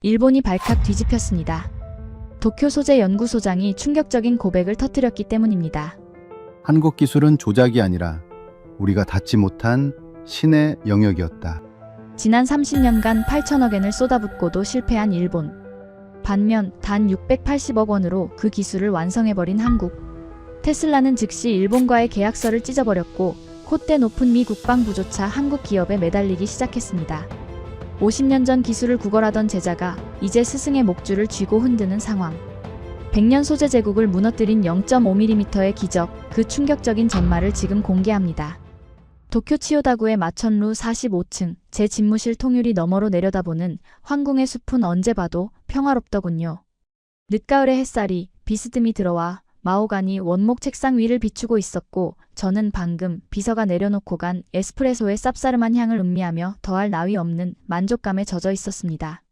일본이 발칵 뒤집혔습니다. 도쿄 소재 연구소장이 충격적인 고백을 터뜨렸기 때문입니다. 한국 기술은 조작이 아니라 우리가 닿지 못한 신의 영역이었다. 지난 30년간 8천억 엔을 쏟아붓고도 실패한 일본. 반면 단 680억 원으로 그 기술을 완성해버린 한국. 테슬라는 즉시 일본과의 계약서를 찢어버렸고 콧대 높은 미 국방부조차 한국 기업에 매달리기 시작했습니다. 50년 전 기술을 구걸하던 제자가 이제 스승의 목줄을 쥐고 흔드는 상황. 100년 소재 제국을 무너뜨린 0.5mm의 기적, 그 충격적인 전말을 지금 공개합니다. 도쿄 치요다구의 마천루 45층, 제 집무실 통유리 너머로 내려다보는 황궁의 숲은 언제 봐도 평화롭더군요. 늦가을의 햇살이 비스듬히 들어와 마호가니 원목 책상 위를 비추고 있었고 저는 방금 비서가 내려놓고 간 에스프레소의 쌉싸름한 향을 음미하며 더할 나위 없는 만족감에 젖어 있었습니다.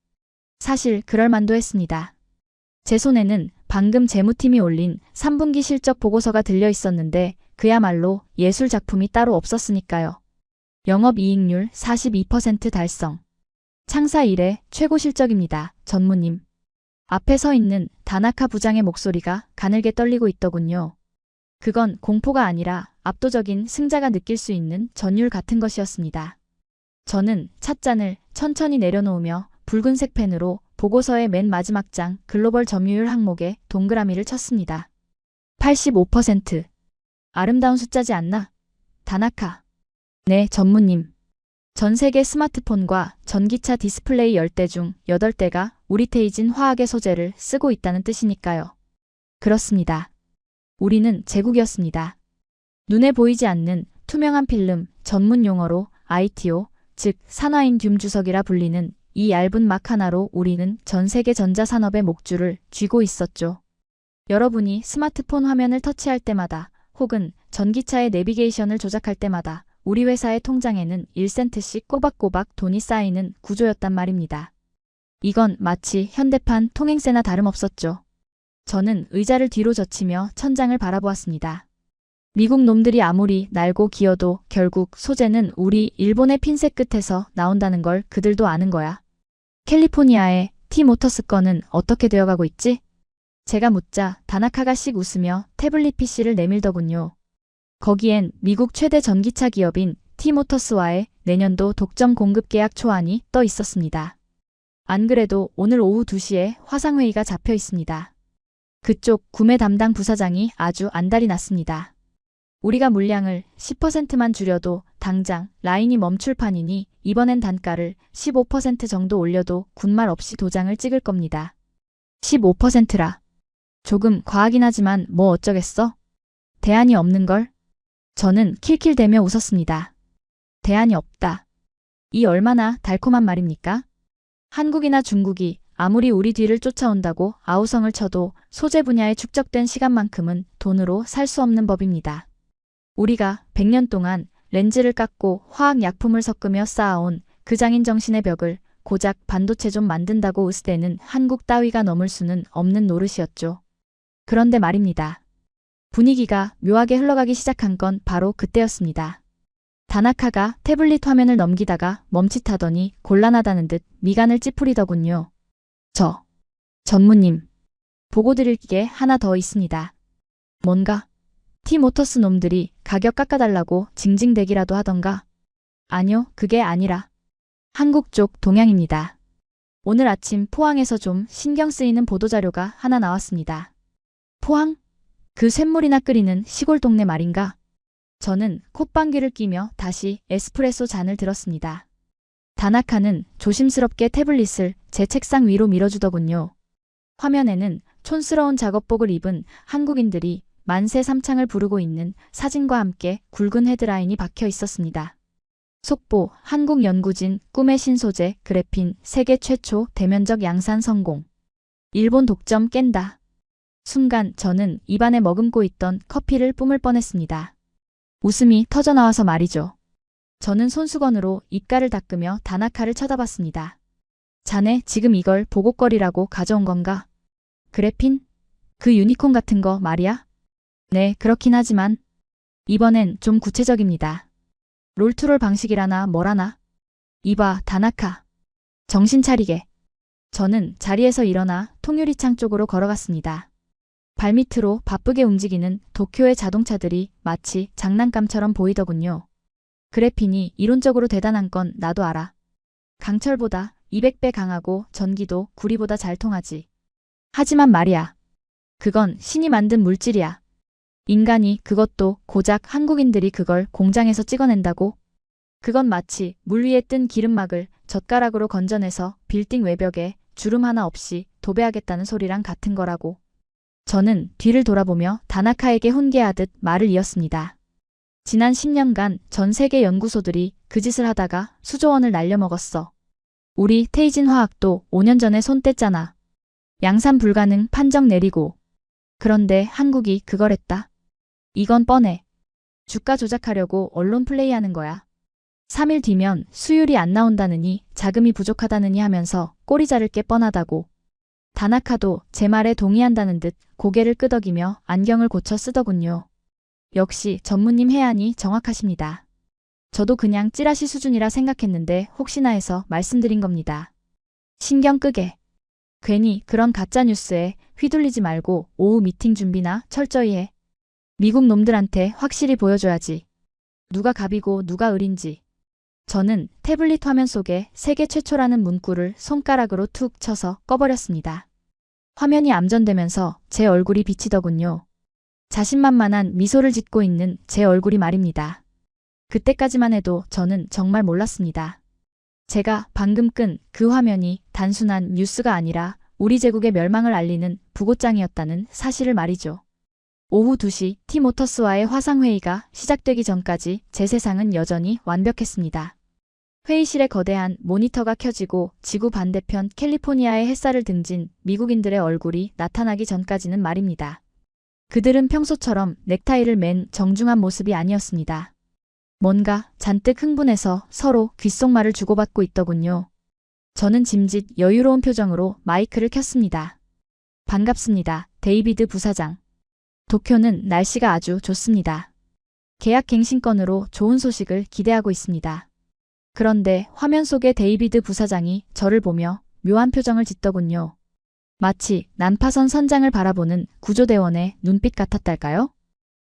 사실 그럴 만도 했습니다. 제 손에는 방금 재무팀이 올린 3분기 실적 보고서가 들려 있었는데 그야말로 예술 작품이 따로 없었으니까요. 영업이익률 42% 달성. 창사 이래 최고 실적입니다. 전무님. 앞에 서 있는 다나카 부장의 목소리가 가늘게 떨리고 있더군요. 그건 공포가 아니라 압도적인 승자가 느낄 수 있는 전율 같은 것이었습니다. 저는 찻잔을 천천히 내려놓으며 붉은색 펜으로 보고서의 맨 마지막 장 글로벌 점유율 항목에 동그라미를 쳤습니다. 85%. 아름다운 숫자지 않나? 다나카. 네, 전무님. 전 세계 스마트폰과 전기차 디스플레이 10대 중 8대가 우리 테이진 화학의 소재를 쓰고 있다는 뜻이니까요. 그렇습니다. 우리는 제국이었습니다. 눈에 보이지 않는 투명한 필름, 전문 용어로 ITO, 즉 산화인듐 주석이라 불리는 이 얇은 막 하나로 우리는 전 세계 전자산업의 목줄을 쥐고 있었죠. 여러분이 스마트폰 화면을 터치할 때마다 혹은 전기차의 내비게이션을 조작할 때마다 우리 회사의 통장에는 1센트씩 꼬박꼬박 돈이 쌓이는 구조였단 말입니다. 이건 마치 현대판 통행세나 다름없었죠. 저는 의자를 뒤로 젖히며 천장을 바라보았습니다. 미국 놈들이 아무리 날고 기어도 결국 소재는 우리 일본의 핀셋 끝에서 나온다는 걸 그들도 아는 거야. 캘리포니아의 T-모터스 건은 어떻게 되어가고 있지? 제가 묻자 다나카가 씩 웃으며 태블릿 PC를 내밀더군요. 거기엔 미국 최대 전기차 기업인 T-모터스와의 내년도 독점 공급 계약 초안이 떠 있었습니다. 안 그래도 오늘 오후 2시에 화상회의가 잡혀 있습니다. 그쪽 구매 담당 부사장이 아주 안달이 났습니다. 우리가 물량을 10%만 줄여도 당장 라인이 멈출 판이니 이번엔 단가를 15% 정도 올려도 군말 없이 도장을 찍을 겁니다. 15%라. 조금 과하긴 하지만 뭐 어쩌겠어? 대안이 없는걸? 저는 킬킬대며 웃었습니다. 대안이 없다. 이 얼마나 달콤한 말입니까? 한국이나 중국이 아무리 우리 뒤를 쫓아온다고 아우성을 쳐도 소재 분야에 축적된 시간만큼은 돈으로 살 수 없는 법입니다. 우리가 100년 동안 렌즈를 깎고 화학약품을 섞으며 쌓아온 그 장인 정신의 벽을 고작 반도체 좀 만든다고 으스대는 한국 따위가 넘을 수는 없는 노릇이었죠. 그런데 말입니다. 분위기가 묘하게 흘러가기 시작한 건 바로 그때였습니다. 다나카가 태블릿 화면을 넘기다가 멈칫하더니 곤란하다는 듯 미간을 찌푸리더군요. 전무님. 보고 드릴 게 하나 더 있습니다. 뭔가? T-모터스 놈들이 가격 깎아달라고 징징대기라도 하던가? 아니요, 그게 아니라. 한국 쪽 동향입니다. 오늘 아침 포항에서 좀 신경 쓰이는 보도자료가 하나 나왔습니다. 포항? 그 쇳물이나 끓이는 시골 동네 말인가? 저는 콧방귀를 끼며 다시 에스프레소 잔을 들었습니다. 다나카는 조심스럽게 태블릿을 제 책상 위로 밀어주더군요. 화면에는 촌스러운 작업복을 입은 한국인들이 만세 삼창을 부르고 있는 사진과 함께 굵은 헤드라인이 박혀 있었습니다. 속보, 한국연구진, 꿈의 신소재, 그래핀, 세계 최초 대면적 양산 성공. 일본 독점 깬다. 순간 저는 입안에 머금고 있던 커피를 뿜을 뻔했습니다. 웃음이 터져나와서 말이죠. 저는 손수건으로 입가를 닦으며 다나카를 쳐다봤습니다. 자네 지금 이걸 보고거리라고 가져온 건가? 그래핀? 그 유니콘 같은 거 말이야? 네, 그렇긴 하지만 이번엔 좀 구체적입니다. 롤투롤 방식이라나 뭐라나? 이봐, 다나카. 정신 차리게. 저는 자리에서 일어나 통유리창 쪽으로 걸어갔습니다. 발밑으로 바쁘게 움직이는 도쿄의 자동차들이 마치 장난감처럼 보이더군요. 그래핀이 이론적으로 대단한 건 나도 알아. 강철보다 200배 강하고 전기도 구리보다 잘 통하지. 하지만 말이야. 그건 신이 만든 물질이야. 인간이 그것도 고작 한국인들이 그걸 공장에서 찍어낸다고? 그건 마치 물 위에 뜬 기름막을 젓가락으로 건져내서 빌딩 외벽에 주름 하나 없이 도배하겠다는 소리랑 같은 거라고. 저는 뒤를 돌아보며 다나카에게 훈계하듯 말을 이었습니다. 지난 10년간 전 세계 연구소들이 그 짓을 하다가 수조 원을 날려먹었어. 우리 테이진 화학도 5년 전에 손 뗐잖아. 양산 불가능 판정 내리고. 그런데 한국이 그걸 했다. 이건 뻔해. 주가 조작하려고 언론 플레이하는 거야. 3일 뒤면 수율이 안 나온다느니 자금이 부족하다느니 하면서 꼬리 자를 게 뻔하다고. 다나카도 제 말에 동의한다는 듯 고개를 끄덕이며 안경을 고쳐 쓰더군요. 역시 전무님 해안이 정확하십니다. 저도 그냥 찌라시 수준이라 생각했는데 혹시나 해서 말씀드린 겁니다. 신경 끄게. 괜히 그런 가짜 뉴스에 휘둘리지 말고 오후 미팅 준비나 철저히 해. 미국 놈들한테 확실히 보여줘야지. 누가 갑이고 누가 을인지. 저는 태블릿 화면 속에 세계 최초라는 문구를 손가락으로 툭 쳐서 꺼버렸습니다. 화면이 암전되면서 제 얼굴이 비치더군요. 자신만만한 미소를 짓고 있는 제 얼굴이 말입니다. 그때까지만 해도 저는 정말 몰랐습니다. 제가 방금 끈 그 화면이 단순한 뉴스가 아니라 우리 제국의 멸망을 알리는 부고장이었다는 사실을 말이죠. 오후 2시 티모터스와의 화상회의가 시작되기 전까지 제 세상은 여전히 완벽했습니다. 회의실에 거대한 모니터가 켜지고 지구 반대편 캘리포니아의 햇살을 등진 미국인들의 얼굴이 나타나기 전까지는 말입니다. 그들은 평소처럼 넥타이를 맨 정중한 모습이 아니었습니다. 뭔가 잔뜩 흥분해서 서로 귓속말을 주고받고 있더군요. 저는 짐짓 여유로운 표정으로 마이크를 켰습니다. 반갑습니다, 데이비드 부사장. 도쿄는 날씨가 아주 좋습니다. 계약 갱신건으로 좋은 소식을 기대하고 있습니다. 그런데 화면 속의 데이비드 부사장이 저를 보며 묘한 표정을 짓더군요. 마치 난파선 선장을 바라보는 구조대원의 눈빛 같았달까요?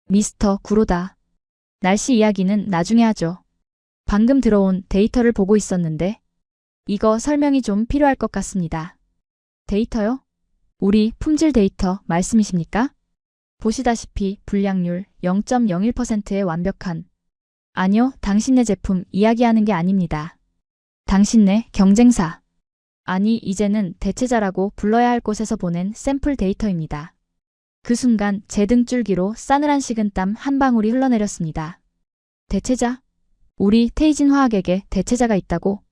미스터 구로다. 날씨 이야기는 나중에 하죠. 방금 들어온 데이터를 보고 있었는데 이거 설명이 좀 필요할 것 같습니다. 데이터요? 우리 품질 데이터 말씀이십니까? 보시다시피 불량률 0.01%의 완벽한. 아니요, 당신네 제품 이야기하는 게 아닙니다. 당신네 경쟁사. 아니, 이제는 대체자라고 불러야 할 곳에서 보낸 샘플 데이터입니다. 그 순간 제 등줄기로 싸늘한 식은땀 한 방울이 흘러내렸습니다. 대체자? 우리 테이진 화학에게 대체자가 있다고?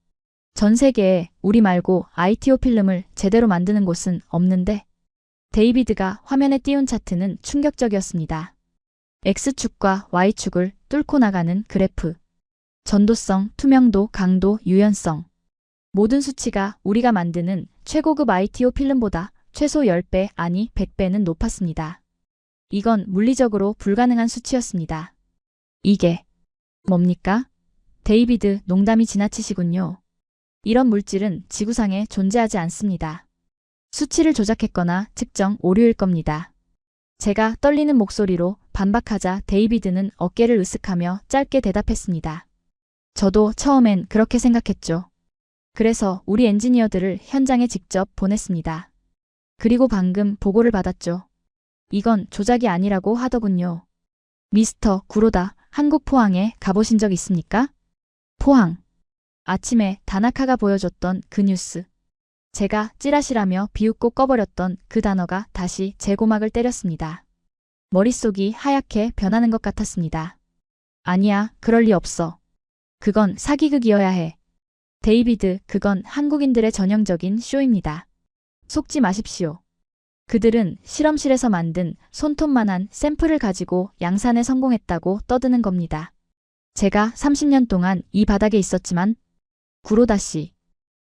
전 세계에 우리 말고 ITO 필름을 제대로 만드는 곳은 없는데. 데이비드가 화면에 띄운 차트는 충격적이었습니다. X축과 Y축을 뚫고 나가는 그래프. 전도성, 투명도, 강도, 유연성. 모든 수치가 우리가 만드는 최고급 ITO 필름보다 최소 10배, 아니 100배는 높았습니다. 이건 물리적으로 불가능한 수치였습니다. 이게 뭡니까? 데이비드, 농담이 지나치시군요. 이런 물질은 지구상에 존재하지 않습니다. 수치를 조작했거나 측정 오류일 겁니다. 제가 떨리는 목소리로 반박하자 데이비드는 어깨를 으쓱하며 짧게 대답했습니다. 저도 처음엔 그렇게 생각했죠. 그래서 우리 엔지니어들을 현장에 직접 보냈습니다. 그리고 방금 보고를 받았죠. 이건 조작이 아니라고 하더군요. 미스터 구로다, 한국 포항에 가보신 적 있습니까? 포항. 아침에 다나카가 보여줬던 그 뉴스. 제가 찌라시라며 비웃고 꺼버렸던 그 단어가 다시 제 고막을 때렸습니다. 머릿속이 하얗게 변하는 것 같았습니다. 아니야, 그럴 리 없어. 그건 사기극이어야 해. 데이비드, 그건 한국인들의 전형적인 쇼입니다. 속지 마십시오. 그들은 실험실에서 만든 손톱만한 샘플을 가지고 양산에 성공했다고 떠드는 겁니다. 제가 30년 동안 이 바닥에 있었지만 구로다 씨.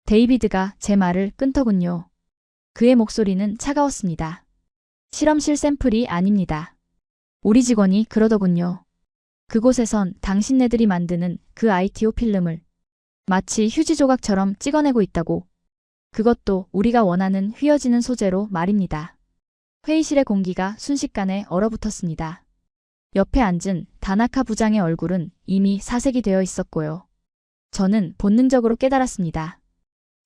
데이비드가 제 말을 끊더군요. 그의 목소리는 차가웠습니다. 실험실 샘플이 아닙니다. 우리 직원이 그러더군요. 그곳에선 당신네들이 만드는 그 ITO 필름을 마치 휴지 조각처럼 찍어내고 있다고. 그것도 우리가 원하는 휘어지는 소재로 말입니다. 회의실의 공기가 순식간에 얼어붙었습니다. 옆에 앉은 다나카 부장의 얼굴은 이미 사색이 되어 있었고요. 저는 본능적으로 깨달았습니다.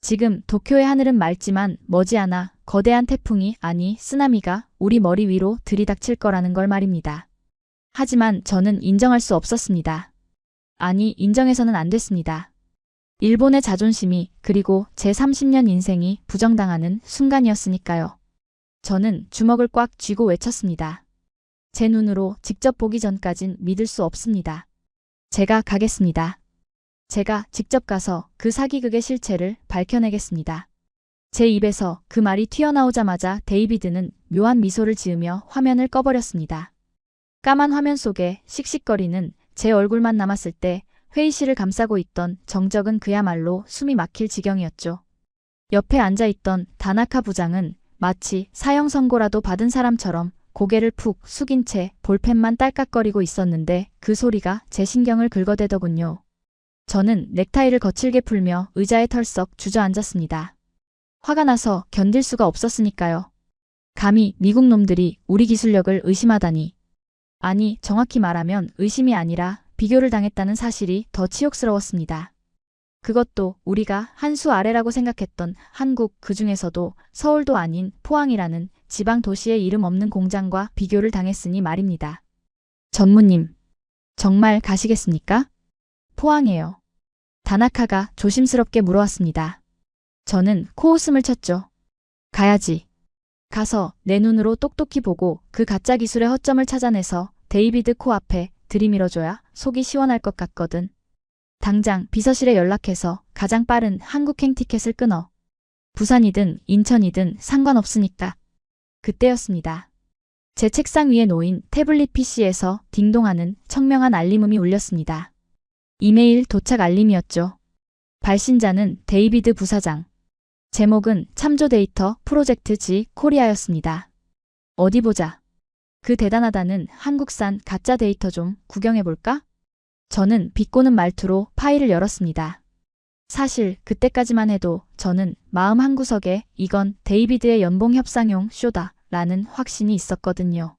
지금 도쿄의 하늘은 맑지만 머지않아 거대한 태풍이 아니 쓰나미가 우리 머리 위로 들이닥칠 거라는 걸 말입니다. 하지만 저는 인정할 수 없었습니다. 아니, 인정해서는 안 됐습니다. 일본의 자존심이 그리고 제 30년 인생이 부정당하는 순간이었으니까요. 저는 주먹을 꽉 쥐고 외쳤습니다. 제 눈으로 직접 보기 전까진 믿을 수 없습니다. 제가 가겠습니다. 제가 직접 가서 그 사기극의 실체를 밝혀내겠습니다. 제 입에서 그 말이 튀어나오자마자 데이비드는 묘한 미소를 지으며 화면을 꺼버렸습니다. 까만 화면 속에 씩씩거리는 제 얼굴만 남았을 때 회의실을 감싸고 있던 정적은 그야말로 숨이 막힐 지경이었죠. 옆에 앉아있던 다나카 부장은 마치 사형 선고라도 받은 사람처럼 고개를 푹 숙인 채 볼펜만 딸깍거리고 있었는데 그 소리가 제 신경을 긁어대더군요. 저는 넥타이를 거칠게 풀며 의자에 털썩 주저앉았습니다. 화가 나서 견딜 수가 없었으니까요. 감히 미국 놈들이 우리 기술력을 의심하다니. 아니, 정확히 말하면 의심이 아니라 비교를 당했다는 사실이 더 치욕스러웠습니다. 그것도 우리가 한 수 아래라고 생각했던 한국, 그중에서도 서울도 아닌 포항이라는 지방 도시의 이름 없는 공장과 비교를 당했으니 말입니다. 전무님, 정말 가시겠습니까? 포항에요. 다나카가 조심스럽게 물어왔습니다. 저는 코웃음을 쳤죠. 가야지. 가서 내 눈으로 똑똑히 보고 그 가짜 기술의 허점을 찾아내서 데이비드 코앞에 들이밀어줘야 속이 시원할 것 같거든. 당장 비서실에 연락해서 가장 빠른 한국행 티켓을 끊어. 부산이든 인천이든 상관없으니까. 그때였습니다. 제 책상 위에 놓인 태블릿 PC에서 딩동하는 청명한 알림음이 울렸습니다. 이메일 도착 알림이었죠. 발신자는 데이비드 부사장. 제목은 참조 데이터 프로젝트 G 코리아였습니다. 어디 보자. 그 대단하다는 한국산 가짜 데이터 좀 구경해볼까? 저는 비꼬는 말투로 파일을 열었습니다. 사실 그때까지만 해도 저는 마음 한구석에 이건 데이비드의 연봉 협상용 쇼다 라는 확신이 있었거든요.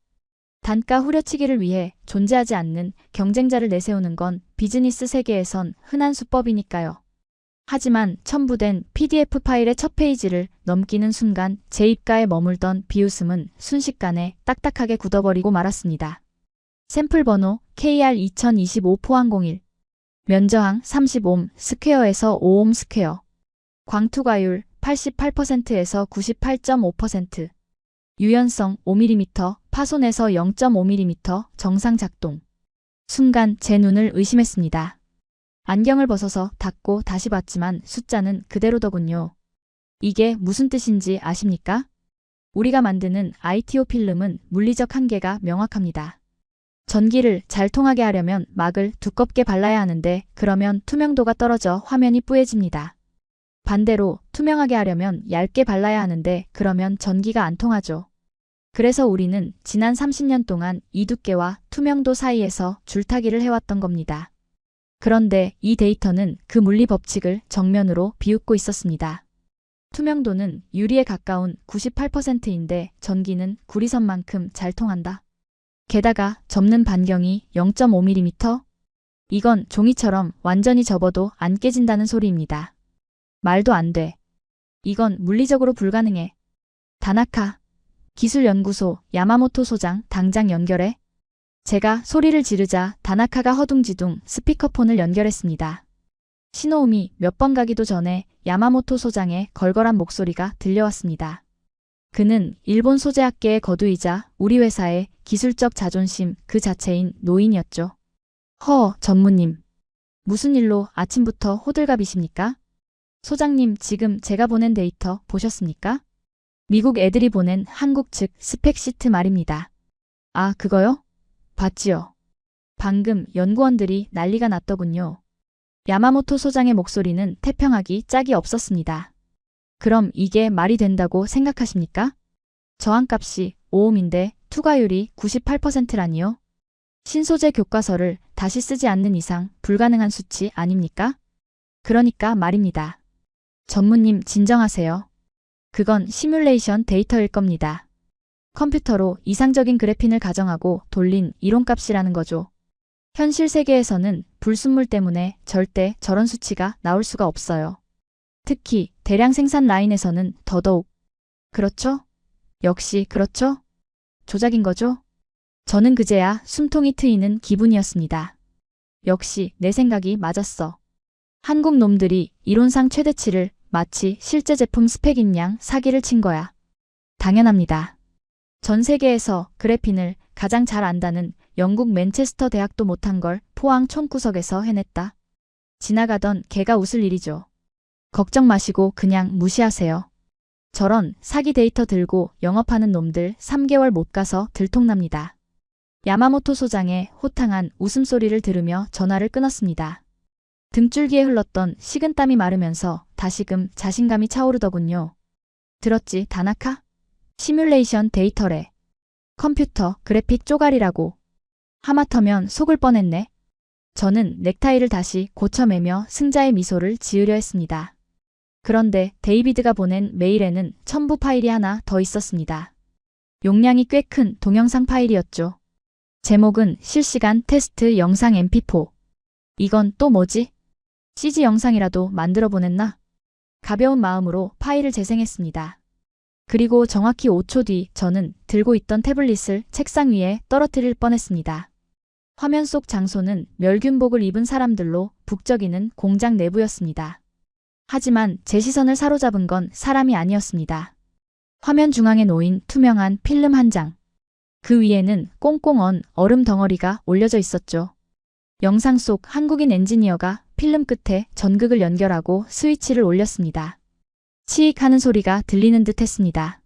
단가 후려치기를 위해 존재하지 않는 경쟁자를 내세우는 건 비즈니스 세계에선 흔한 수법이니까요. 하지만 첨부된 PDF 파일의 첫 페이지를 넘기는 순간 제 입가에 머물던 비웃음은 순식간에 딱딱하게 굳어버리고 말았습니다. 샘플 번호 KR2025 포항01 면저항 30옴 스퀘어에서 5옴 스퀘어 광투과율 88%에서 98.5% 유연성 5mm 파손에서 0.5mm 정상 작동. 순간 제 눈을 의심했습니다. 안경을 벗어서 닫고 다시 봤지만 숫자는 그대로더군요. 이게 무슨 뜻인지 아십니까? 우리가 만드는 ITO 필름은 물리적 한계가 명확합니다. 전기를 잘 통하게 하려면 막을 두껍게 발라야 하는데 그러면 투명도가 떨어져 화면이 뿌얘집니다. 반대로 투명하게 하려면 얇게 발라야 하는데 그러면 전기가 안 통하죠. 그래서 우리는 지난 30년 동안 이 두께와 투명도 사이에서 줄타기를 해왔던 겁니다. 그런데 이 데이터는 그 물리 법칙을 정면으로 비웃고 있었습니다. 투명도는 유리에 가까운 98%인데 전기는 구리선만큼 잘 통한다. 게다가 접는 반경이 0.5mm? 이건 종이처럼 완전히 접어도 안 깨진다는 소리입니다. 말도 안 돼. 이건 물리적으로 불가능해. 다나카, 기술연구소 야마모토 소장 당장 연결해. 제가 소리를 지르자 다나카가 허둥지둥 스피커폰을 연결했습니다. 신호음이 몇 번 가기도 전에 야마모토 소장의 걸걸한 목소리가 들려왔습니다. 그는 일본 소재학계의 거두이자 우리 회사의 기술적 자존심 그 자체인 노인이었죠. 전무님. 무슨 일로 아침부터 호들갑이십니까? 소장님, 지금 제가 보낸 데이터 보셨습니까? 미국 애들이 보낸 한국 측 스펙시트 말입니다. 아, 그거요? 봤지요. 방금 연구원들이 난리가 났더군요. 야마모토 소장의 목소리는 태평하기 짝이 없었습니다. 그럼 이게 말이 된다고 생각하십니까? 저항값이 5옴인데 투과율이 98%라니요? 신소재 교과서를 다시 쓰지 않는 이상 불가능한 수치 아닙니까? 그러니까 말입니다. 전무님 진정하세요. 그건 시뮬레이션 데이터일 겁니다. 컴퓨터로 이상적인 그래핀을 가정하고 돌린 이론값이라는 거죠. 현실 세계에서는 불순물 때문에 절대 저런 수치가 나올 수가 없어요. 특히 대량 생산 라인에서는 더더욱. 그렇죠? 역시 그렇죠? 조작인 거죠? 저는 그제야 숨통이 트이는 기분이었습니다. 역시 내 생각이 맞았어. 한국 놈들이 이론상 최대치를 마치 실제 제품 스펙인 양 사기를 친 거야. 당연합니다. 전 세계에서 그래핀을 가장 잘 안다는 영국 맨체스터 대학도 못한 걸 포항 촌구석에서 해냈다. 지나가던 개가 웃을 일이죠. 걱정 마시고 그냥 무시하세요. 저런 사기 데이터 들고 영업하는 놈들 3개월 못 가서 들통납니다. 야마모토 소장의 호탕한 웃음소리를 들으며 전화를 끊었습니다. 등줄기에 흘렀던 식은땀이 마르면서 다시금 자신감이 차오르더군요. 들었지, 다나카? 시뮬레이션 데이터래. 컴퓨터 그래픽 쪼가리라고. 하마터면 속을 뻔했네. 저는 넥타이를 다시 고쳐매며 승자의 미소를 지으려 했습니다. 그런데 데이비드가 보낸 메일에는 첨부 파일이 하나 더 있었습니다. 용량이 꽤 큰 동영상 파일이었죠. 제목은 실시간 테스트 영상 mp4. 이건 또 뭐지? CG 영상이라도 만들어 보냈나? 가벼운 마음으로 파일을 재생했습니다. 그리고 정확히 5초 뒤 저는 들고 있던 태블릿을 책상 위에 떨어뜨릴 뻔했습니다. 화면 속 장소는 멸균복을 입은 사람들로 북적이는 공장 내부였습니다. 하지만 제 시선을 사로잡은 건 사람이 아니었습니다. 화면 중앙에 놓인 투명한 필름 한 장. 그 위에는 꽁꽁 언 얼음 덩어리가 올려져 있었죠. 영상 속 한국인 엔지니어가 필름 끝에 전극을 연결하고 스위치를 올렸습니다. 치익 하는 소리가 들리는 듯 했습니다.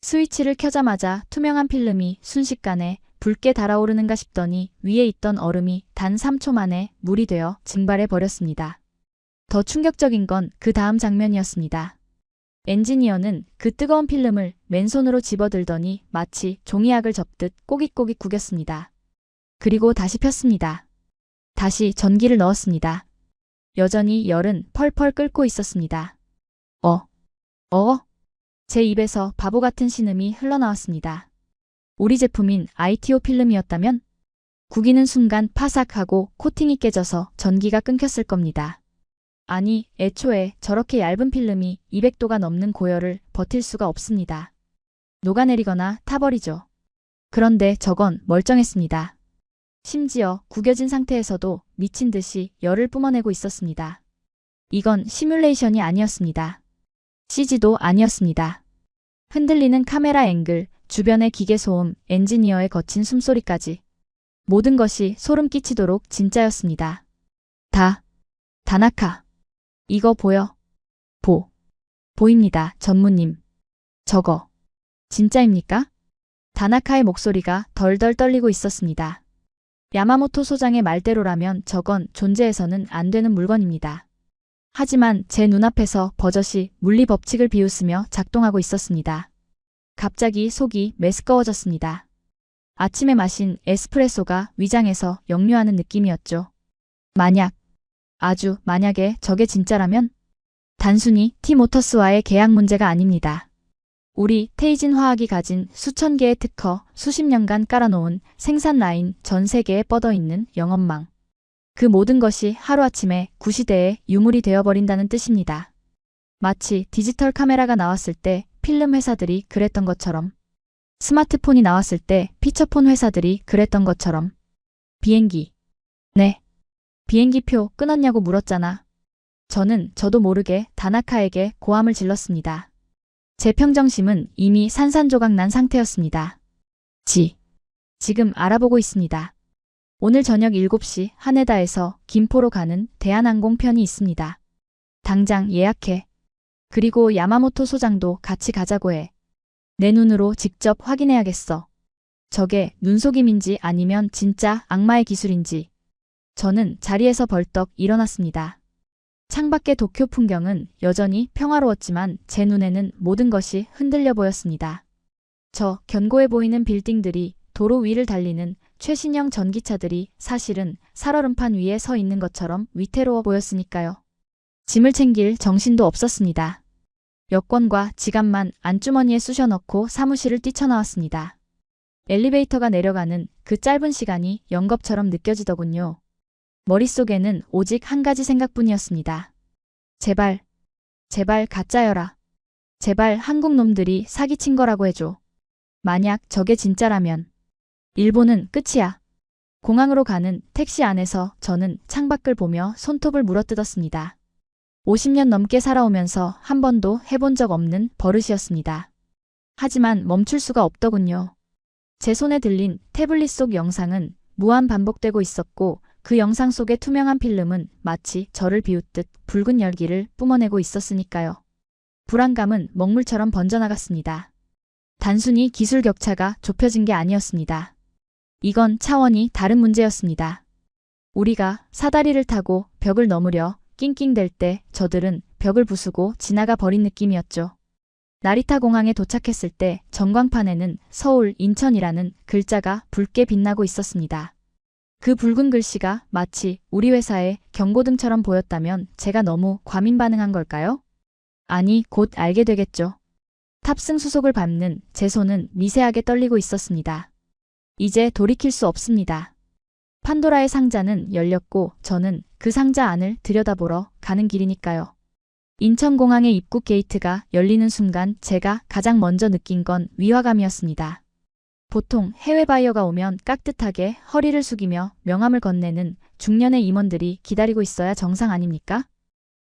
스위치를 켜자마자 투명한 필름이 순식간에 붉게 달아오르는가 싶더니 위에 있던 얼음이 단 3초 만에 물이 되어 증발해 버렸습니다. 더 충격적인 건 그 다음 장면이었습니다. 엔지니어는 그 뜨거운 필름을 맨손으로 집어들더니 마치 종이약을 접듯 꼬깃꼬깃 구겼습니다. 그리고 다시 폈습니다. 다시 전기를 넣었습니다. 여전히 열은 펄펄 끓고 있었습니다. 제 입에서 바보 같은 신음이 흘러나왔습니다. 우리 제품인 ITO 필름이었다면? 구기는 순간 파삭하고 코팅이 깨져서 전기가 끊겼을 겁니다. 아니, 애초에 저렇게 얇은 필름이 200도가 넘는 고열을 버틸 수가 없습니다. 녹아내리거나 타버리죠. 그런데 저건 멀쩡했습니다. 심지어 구겨진 상태에서도 미친 듯이 열을 뿜어내고 있었습니다. 이건 시뮬레이션이 아니었습니다. CG도 아니었습니다. 흔들리는 카메라 앵글, 주변의 기계 소음, 엔지니어의 거친 숨소리까지. 모든 것이 소름 끼치도록 진짜였습니다. 다나카. 이거 보여? 보입니다, 전무님. 저거. 진짜입니까? 다나카의 목소리가 덜덜 떨리고 있었습니다. 야마모토 소장의 말대로라면 저건 존재해서는 안 되는 물건입니다. 하지만 제 눈앞에서 버젓이 물리 법칙을 비웃으며 작동하고 있었습니다. 갑자기 속이 메스꺼워졌습니다. 아침에 마신 에스프레소가 위장에서 역류하는 느낌이었죠. 만약에 저게 진짜라면? 단순히 T모터스와의 계약 문제가 아닙니다. 우리 테이진 화학이 가진 수천 개의 특허, 수십 년간 깔아놓은 생산 라인 전 세계에 뻗어있는 영업망. 그 모든 것이 하루아침에 구시대의 유물이 되어버린다는 뜻입니다. 마치 디지털 카메라가 나왔을 때 필름 회사들이 그랬던 것처럼, 스마트폰이 나왔을 때 피처폰 회사들이 그랬던 것처럼. 비행기. 네. 비행기표 끊었냐고 물었잖아. 저는 저도 모르게 다나카에게 고함을 질렀습니다. 제 평정심은 이미 산산조각 난 상태였습니다. 지금 알아보고 있습니다. 오늘 저녁 7시 하네다에서 김포로 가는 대한항공 편이 있습니다. 당장 예약해. 그리고 야마모토 소장도 같이 가자고 해. 내 눈으로 직접 확인해야겠어. 저게 눈속임인지 아니면 진짜 악마의 기술인지. 저는 자리에서 벌떡 일어났습니다. 창밖의 도쿄 풍경은 여전히 평화로웠지만 제 눈에는 모든 것이 흔들려 보였습니다. 저 견고해 보이는 빌딩들이, 도로 위를 달리는 최신형 전기차들이 사실은 살얼음판 위에 서 있는 것처럼 위태로워 보였으니까요. 짐을 챙길 정신도 없었습니다. 여권과 지갑만 안주머니에 쑤셔 넣고 사무실을 뛰쳐나왔습니다. 엘리베이터가 내려가는 그 짧은 시간이 영겁처럼 느껴지더군요. 머릿속에는 오직 한 가지 생각뿐이었습니다. 제발, 제발 가짜여라. 제발 한국 놈들이 사기친 거라고 해줘. 만약 저게 진짜라면 일본은 끝이야. 공항으로 가는 택시 안에서 저는 창밖을 보며 손톱을 물어뜯었습니다. 50년 넘게 살아오면서 한 번도 해본 적 없는 버릇이었습니다. 하지만 멈출 수가 없더군요. 제 손에 들린 태블릿 속 영상은 무한 반복되고 있었고 그 영상 속의 투명한 필름은 마치 저를 비웃듯 붉은 열기를 뿜어내고 있었으니까요. 불안감은 먹물처럼 번져나갔습니다. 단순히 기술 격차가 좁혀진 게 아니었습니다. 이건 차원이 다른 문제였습니다. 우리가 사다리를 타고 벽을 넘으려 낑낑댈 때 저들은 벽을 부수고 지나가 버린 느낌이었죠. 나리타 공항에 도착했을 때 전광판에는 서울, 인천이라는 글자가 붉게 빛나고 있었습니다. 그 붉은 글씨가 마치 우리 회사의 경고등처럼 보였다면 제가 너무 과민 반응한 걸까요? 아니, 곧 알게 되겠죠. 탑승 수속을 밟는 제 손은 미세하게 떨리고 있었습니다. 이제 돌이킬 수 없습니다. 판도라의 상자는 열렸고 저는 그 상자 안을 들여다보러 가는 길이니까요. 인천공항의 입국 게이트가 열리는 순간 제가 가장 먼저 느낀 건 위화감이었습니다. 보통 해외 바이어가 오면 깍듯하게 허리를 숙이며 명함을 건네는 중년의 임원들이 기다리고 있어야 정상 아닙니까?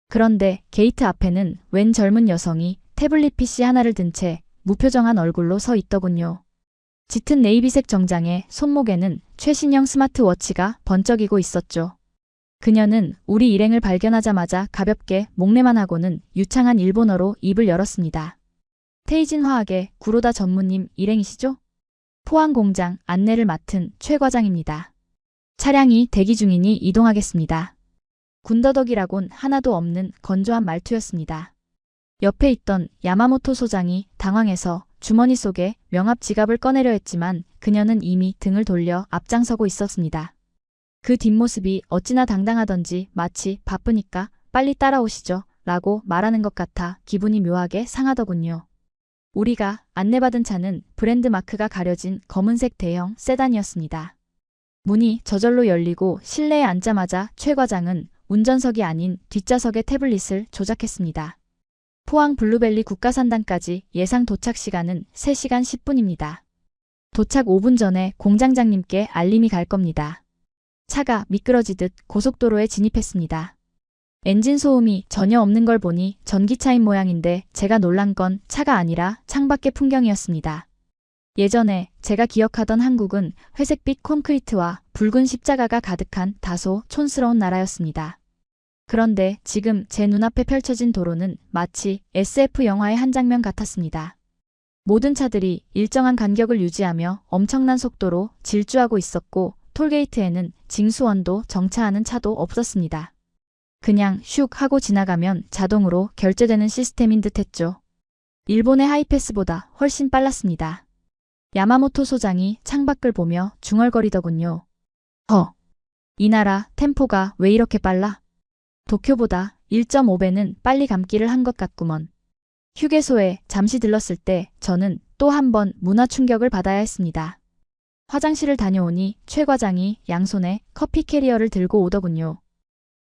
그런데 게이트 앞에는 웬 젊은 여성이 태블릿 PC 하나를 든 채 무표정한 얼굴로 서 있더군요. 짙은 네이비색 정장에 손목에는 최신형 스마트워치가 번쩍이고 있었죠. 그녀는 우리 일행을 발견하자마자 가볍게 목례만 하고는 유창한 일본어로 입을 열었습니다. 테이진 화학의 구로다 전무님 일행이시죠? 포항공장 안내를 맡은 최 과장입니다. 차량이 대기 중이니 이동하겠습니다. 군더더기라곤 하나도 없는 건조한 말투였습니다. 옆에 있던 야마모토 소장이 당황해서 주머니 속에 명합 지갑을 꺼내려 했지만 그녀는 이미 등을 돌려 앞장서고 있었습니다. 그 뒷모습이 어찌나 당당하던지 마치 바쁘니까 빨리 따라오시죠 라고 말하는 것 같아 기분이 묘하게 상하더군요. 우리가 안내받은 차는 브랜드 마크가 가려진 검은색 대형 세단이었습니다. 문이 저절로 열리고 실내에 앉자마자 최 과장은 운전석이 아닌 뒷좌석의 태블릿을 조작했습니다. 포항 블루벨리 국가산단까지 예상 도착 시간은 3시간 10분입니다. 도착 5분 전에 공장장님께 알림이 갈 겁니다. 차가 미끄러지듯 고속도로에 진입했습니다. 엔진 소음이 전혀 없는 걸 보니 전기차인 모양인데 제가 놀란 건 차가 아니라 창밖의 풍경이었습니다. 예전에 제가 기억하던 한국은 회색빛 콘크리트와 붉은 십자가가 가득한 다소 촌스러운 나라였습니다. 그런데 지금 제 눈앞에 펼쳐진 도로는 마치 SF 영화의 한 장면 같았습니다. 모든 차들이 일정한 간격을 유지하며 엄청난 속도로 질주하고 있었고 톨게이트에는 징수원도 정차하는 차도 없었습니다. 그냥 슉 하고 지나가면 자동으로 결제되는 시스템인 듯했죠. 일본의 하이패스보다 훨씬 빨랐습니다. 야마모토 소장이 창밖을 보며 중얼거리더군요. 이 나라 템포가 왜 이렇게 빨라? 도쿄보다 1.5배는 빨리 감기를 한 것 같구먼. 휴게소에 잠시 들렀을 때 저는 또 한 번 문화 충격을 받아야 했습니다. 화장실을 다녀오니 최 과장이 양손에 커피 캐리어를 들고 오더군요.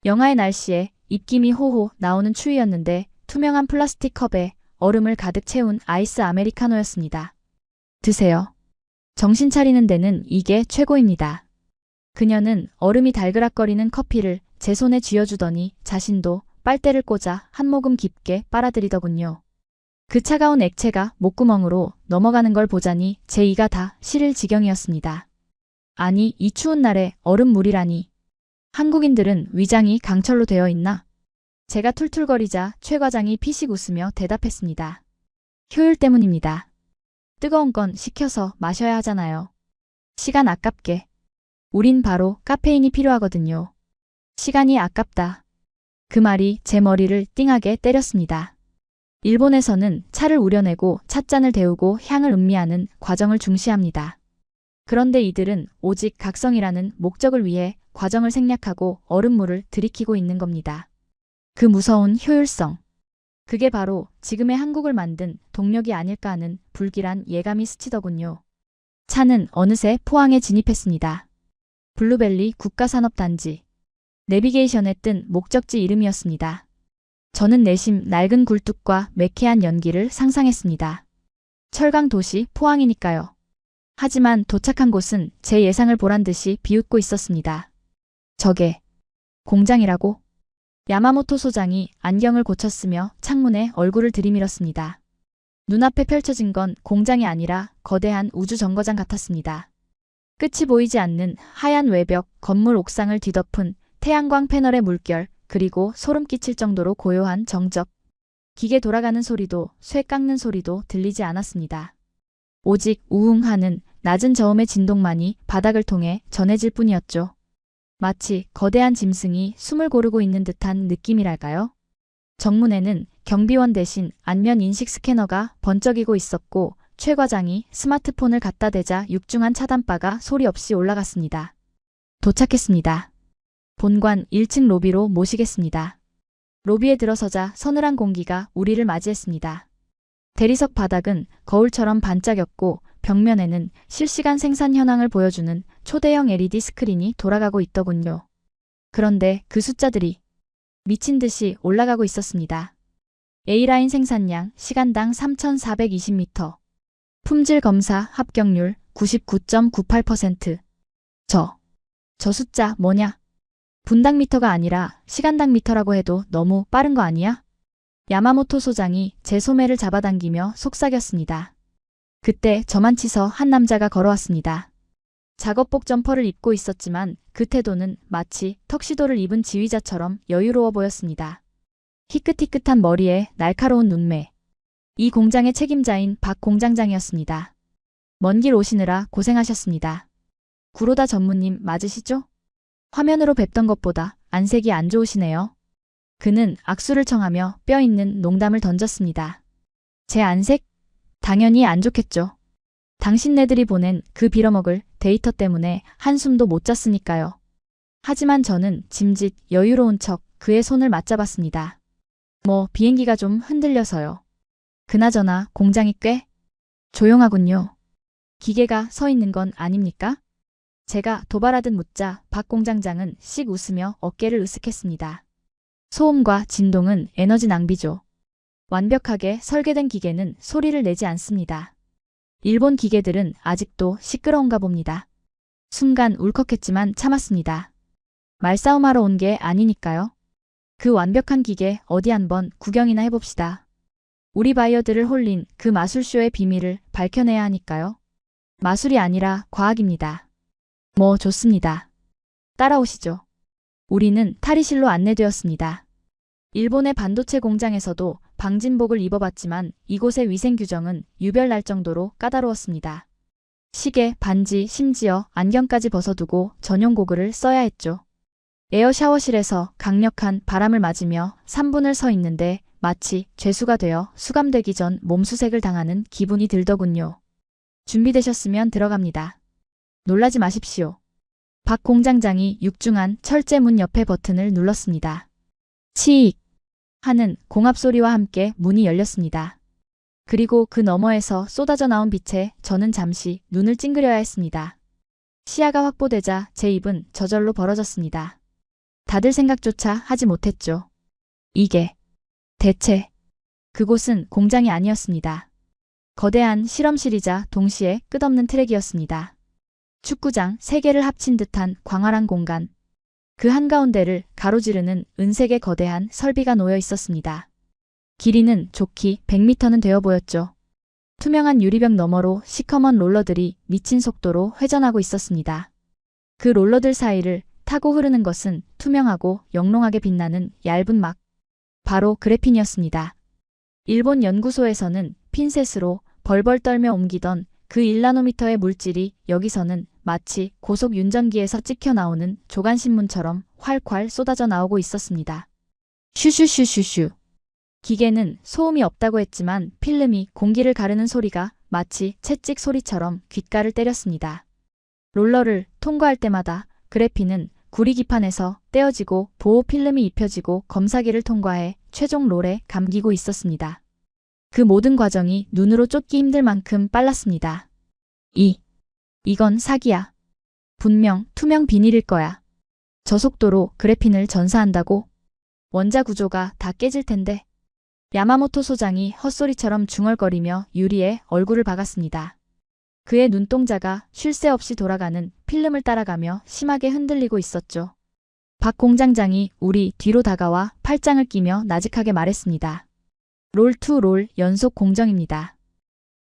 영하의 날씨에 입김이 호호 나오는 추위였는데 투명한 플라스틱 컵에 얼음을 가득 채운 아이스 아메리카노였습니다. 드세요. 정신 차리는 데는 이게 최고입니다. 그녀는 얼음이 달그락거리는 커피를 제 손에 쥐어주더니 자신도 빨대를 꽂아 한 모금 깊게 빨아들이더군요. 그 차가운 액체가 목구멍으로 넘어가는 걸 보자니 제 이가 다 시릴 지경이었습니다. 아니, 이 추운 날에 얼음물이라니. 한국인들은 위장이 강철로 되어 있나? 제가 툴툴거리자 최 과장이 피식 웃으며 대답했습니다. 효율 때문입니다. 뜨거운 건 식혀서 마셔야 하잖아요. 시간 아깝게. 우린 바로 카페인이 필요하거든요. 시간이 아깝다. 그 말이 제 머리를 띵하게 때렸습니다. 일본에서는 차를 우려내고 찻잔을 데우고 향을 음미하는 과정을 중시합니다. 그런데 이들은 오직 각성이라는 목적을 위해 과정을 생략하고 얼음물을 들이키고 있는 겁니다. 그 무서운 효율성. 그게 바로 지금의 한국을 만든 동력이 아닐까 하는 불길한 예감이 스치더군요. 차는 어느새 포항에 진입했습니다. 블루벨리 국가산업단지. 내비게이션에 뜬 목적지 이름이었습니다. 저는 내심 낡은 굴뚝과 매캐한 연기를 상상했습니다. 철강 도시 포항이니까요. 하지만 도착한 곳은 제 예상을 보란 듯이 비웃고 있었습니다. 저게 공장이라고? 야마모토 소장이 안경을 고쳤으며 창문에 얼굴을 들이밀었습니다. 눈앞에 펼쳐진 건 공장이 아니라 거대한 우주 정거장 같았습니다. 끝이 보이지 않는 하얀 외벽, 건물 옥상을 뒤덮은 태양광 패널의 물결, 그리고 소름 끼칠 정도로 고요한 정적. 기계 돌아가는 소리도 쇠 깎는 소리도 들리지 않았습니다. 오직 우웅하는 낮은 저음의 진동만이 바닥을 통해 전해질 뿐이었죠. 마치 거대한 짐승이 숨을 고르고 있는 듯한 느낌이랄까요? 정문에는 경비원 대신 안면 인식 스캐너가 번쩍이고 있었고 최 과장이 스마트폰을 갖다 대자 육중한 차단바가 소리 없이 올라갔습니다. 도착했습니다. 본관 1층 로비로 모시겠습니다. 로비에 들어서자 서늘한 공기가 우리를 맞이했습니다. 대리석 바닥은 거울처럼 반짝였고 벽면에는 실시간 생산 현황을 보여주는 초대형 LED 스크린이 돌아가고 있더군요. 그런데 그 숫자들이 미친 듯이 올라가고 있었습니다. A라인 생산량 시간당 3,420m. 품질 검사 합격률 99.98%. 저 숫자 뭐냐? 분당 미터가 아니라 시간당 미터라고 해도 너무 빠른 거 아니야? 야마모토 소장이 제 소매를 잡아당기며 속삭였습니다. 그때 저만 치서 한 남자가 걸어왔습니다. 작업복 점퍼를 입고 있었지만 그 태도는 마치 턱시도를 입은 지휘자처럼 여유로워 보였습니다. 희끗희끗한 머리에 날카로운 눈매. 이 공장의 책임자인 박 공장장이었습니다. 먼 길 오시느라 고생하셨습니다. 구로다 전무님 맞으시죠? 화면으로 뵙던 것보다 안색이 안 좋으시네요. 그는 악수를 청하며 뼈있는 농담을 던졌습니다. 제 안색? 당연히 안 좋겠죠. 당신네들이 보낸 그 빌어먹을 데이터 때문에 한숨도 못 잤으니까요. 하지만 저는 짐짓 여유로운 척 그의 손을 맞잡았습니다. 비행기가 좀 흔들려서요. 그나저나 공장이 꽤 조용하군요. 기계가 서 있는 건 아닙니까? 제가 도발하듯 묻자 박 공장장은 씩 웃으며 어깨를 으쓱했습니다. 소음과 진동은 에너지 낭비죠. 완벽하게 설계된 기계는 소리를 내지 않습니다. 일본 기계들은 아직도 시끄러운가 봅니다. 순간 울컥했지만 참았습니다. 말싸움하러 온 게 아니니까요. 그 완벽한 기계 어디 한번 구경이나 해봅시다. 우리 바이어들을 홀린 그 마술쇼의 비밀을 밝혀내야 하니까요. 마술이 아니라 과학입니다. 좋습니다. 따라오시죠. 우리는 탈의실로 안내되었습니다. 일본의 반도체 공장에서도 방진복을 입어봤지만 이곳의 위생 규정은 유별날 정도로 까다로웠습니다. 시계, 반지, 심지어 안경까지 벗어두고 전용 고글을 써야 했죠. 에어 샤워실에서 강력한 바람을 맞으며 3분을 서 있는데 마치 죄수가 되어 수감되기 전 몸수색을 당하는 기분이 들더군요. 준비되셨으면 들어갑니다. 놀라지 마십시오. 박 공장장이 육중한 철제 문 옆에 버튼을 눌렀습니다. 치익 하는 공합 소리와 함께 문이 열렸습니다. 그리고 그 너머에서 쏟아져 나온 빛에 저는 잠시 눈을 찡그려야 했습니다. 시야가 확보되자 제 입은 저절로 벌어졌습니다. 다들 생각조차 하지 못했죠. 이게 대체 그곳은 공장이 아니었습니다. 거대한 실험실이자 동시에 끝없는 트랙이었습니다. 축구장 3개를 합친 듯한 광활한 공간. 그 한가운데를 가로지르는 은색의 거대한 설비가 놓여 있었습니다. 길이는 좋기 100m는 되어 보였죠. 투명한 유리벽 너머로 시커먼 롤러들이 미친 속도로 회전하고 있었습니다. 그 롤러들 사이를 타고 흐르는 것은 투명하고 영롱하게 빛나는 얇은 막. 바로 그래핀이었습니다. 일본 연구소에서는 핀셋으로 벌벌 떨며 옮기던 그 1나노미터의 물질이 여기서는 마치 고속 윤전기에서 찍혀 나오는 조간신문처럼 활활 쏟아져 나오고 있었습니다. 슈슈슈슈슈. 기계는 소음이 없다고 했지만 필름이 공기를 가르는 소리가 마치 채찍 소리처럼 귓가를 때렸습니다. 롤러를 통과할 때마다 그래핀은 구리기판에서 떼어지고 보호 필름이 입혀지고 검사기를 통과해 최종 롤에 감기고 있었습니다. 그 모든 과정이 눈으로 쫓기 힘들 만큼 빨랐습니다. 이건 사기야. 분명 투명 비닐일 거야. 저 속도로 그래핀을 전사한다고? 원자 구조가 다 깨질 텐데. 야마모토 소장이 헛소리처럼 중얼거리며 유리에 얼굴을 박았습니다. 그의 눈동자가 쉴 새 없이 돌아가는 필름을 따라가며 심하게 흔들리고 있었죠. 박 공장장이 우리 뒤로 다가와 팔짱을 끼며 나직하게 말했습니다. 롤 투 롤 연속 공정입니다.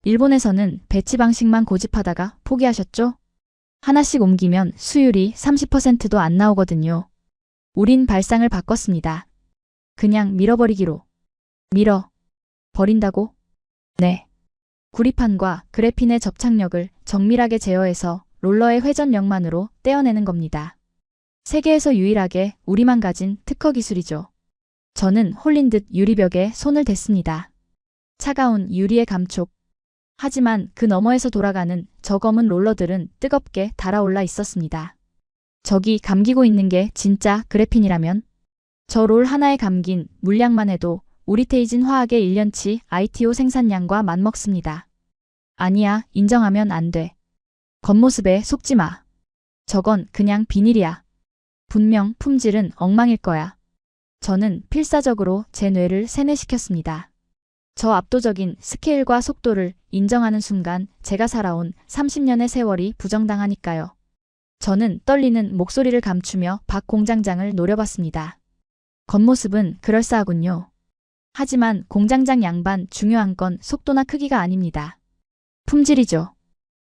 일본에서는 배치 방식만 고집하다가 포기하셨죠? 하나씩 옮기면 수율이 30%도 안 나오거든요. 우린 발상을 바꿨습니다. 그냥 밀어버리기로. 밀어. 버린다고? 네. 구리판과 그래핀의 접착력을 정밀하게 제어해서 롤러의 회전력만으로 떼어내는 겁니다. 세계에서 유일하게 우리만 가진 특허 기술이죠. 저는 홀린 듯 유리벽에 손을 댔습니다. 차가운 유리의 감촉. 하지만 그 너머에서 돌아가는 저 검은 롤러들은 뜨겁게 달아올라 있었습니다. 저기 감기고 있는 게 진짜 그래핀이라면? 저 롤 하나에 감긴 물량만 해도 우리테이진 화학의 1년치 ITO 생산량과 맞먹습니다. 아니야, 인정하면 안 돼. 겉모습에 속지 마. 저건 그냥 비닐이야. 분명 품질은 엉망일 거야. 저는 필사적으로 제 뇌를 세뇌시켰습니다. 저 압도적인 스케일과 속도를 인정하는 순간 제가 살아온 30년의 세월이 부정당하니까요. 저는 떨리는 목소리를 감추며 박 공장장을 노려봤습니다. 겉모습은 그럴싸하군요. 하지만 공장장 양반 중요한 건 속도나 크기가 아닙니다. 품질이죠.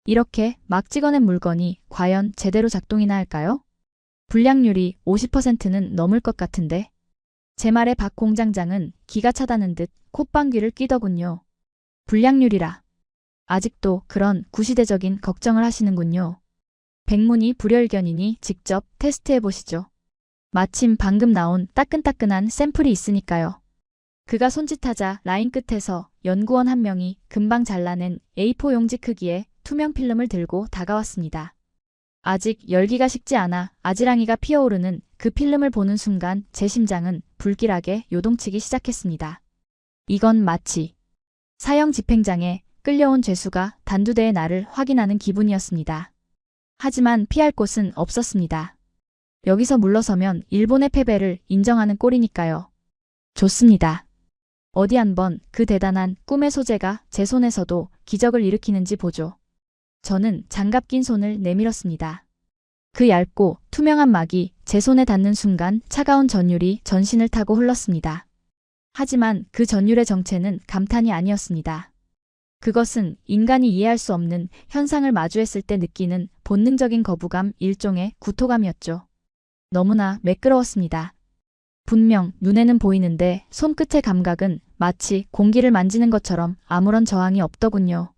이렇게 막 찍어낸 물건이 과연 제대로 작동이나 할까요? 불량률이 50%는 넘을 것 같은데. 제 말에 박 공장장은 기가 차다는 듯 콧방귀를 뀌더군요. 불량률이라. 아직도 그런 구시대적인 걱정을 하시는군요. 백문이 불여일견이니 직접 테스트해보시죠. 마침 방금 나온 따끈따끈한 샘플이 있으니까요. 그가 손짓하자 라인 끝에서 연구원 한 명이 금방 잘라낸 A4 용지 크기의 투명 필름을 들고 다가왔습니다. 아직 열기가 식지 않아 아지랑이가 피어오르는 그 필름을 보는 순간 제 심장은 불길하게 요동치기 시작했습니다. 이건 마치 사형 집행장에 끌려온 죄수가 단두대의 나를 확인하는 기분이었습니다. 하지만 피할 곳은 없었습니다. 여기서 물러서면 일본의 패배를 인정하는 꼴이니까요. 좋습니다. 어디 한번 그 대단한 꿈의 소재가 제 손에서도 기적을 일으키는지 보죠. 저는 장갑 낀 손을 내밀었습니다. 그 얇고 투명한 막이 제 손에 닿는 순간 차가운 전율이 전신을 타고 흘렀습니다. 하지만 그 전율의 정체는 감탄이 아니었습니다. 그것은 인간이 이해할 수 없는 현상을 마주했을 때 느끼는 본능적인 거부감, 일종의 구토감이었죠. 너무나 매끄러웠습니다. 분명 눈에는 보이는데 손끝의 감각은 마치 공기를 만지는 것처럼 아무런 저항이 없더군요.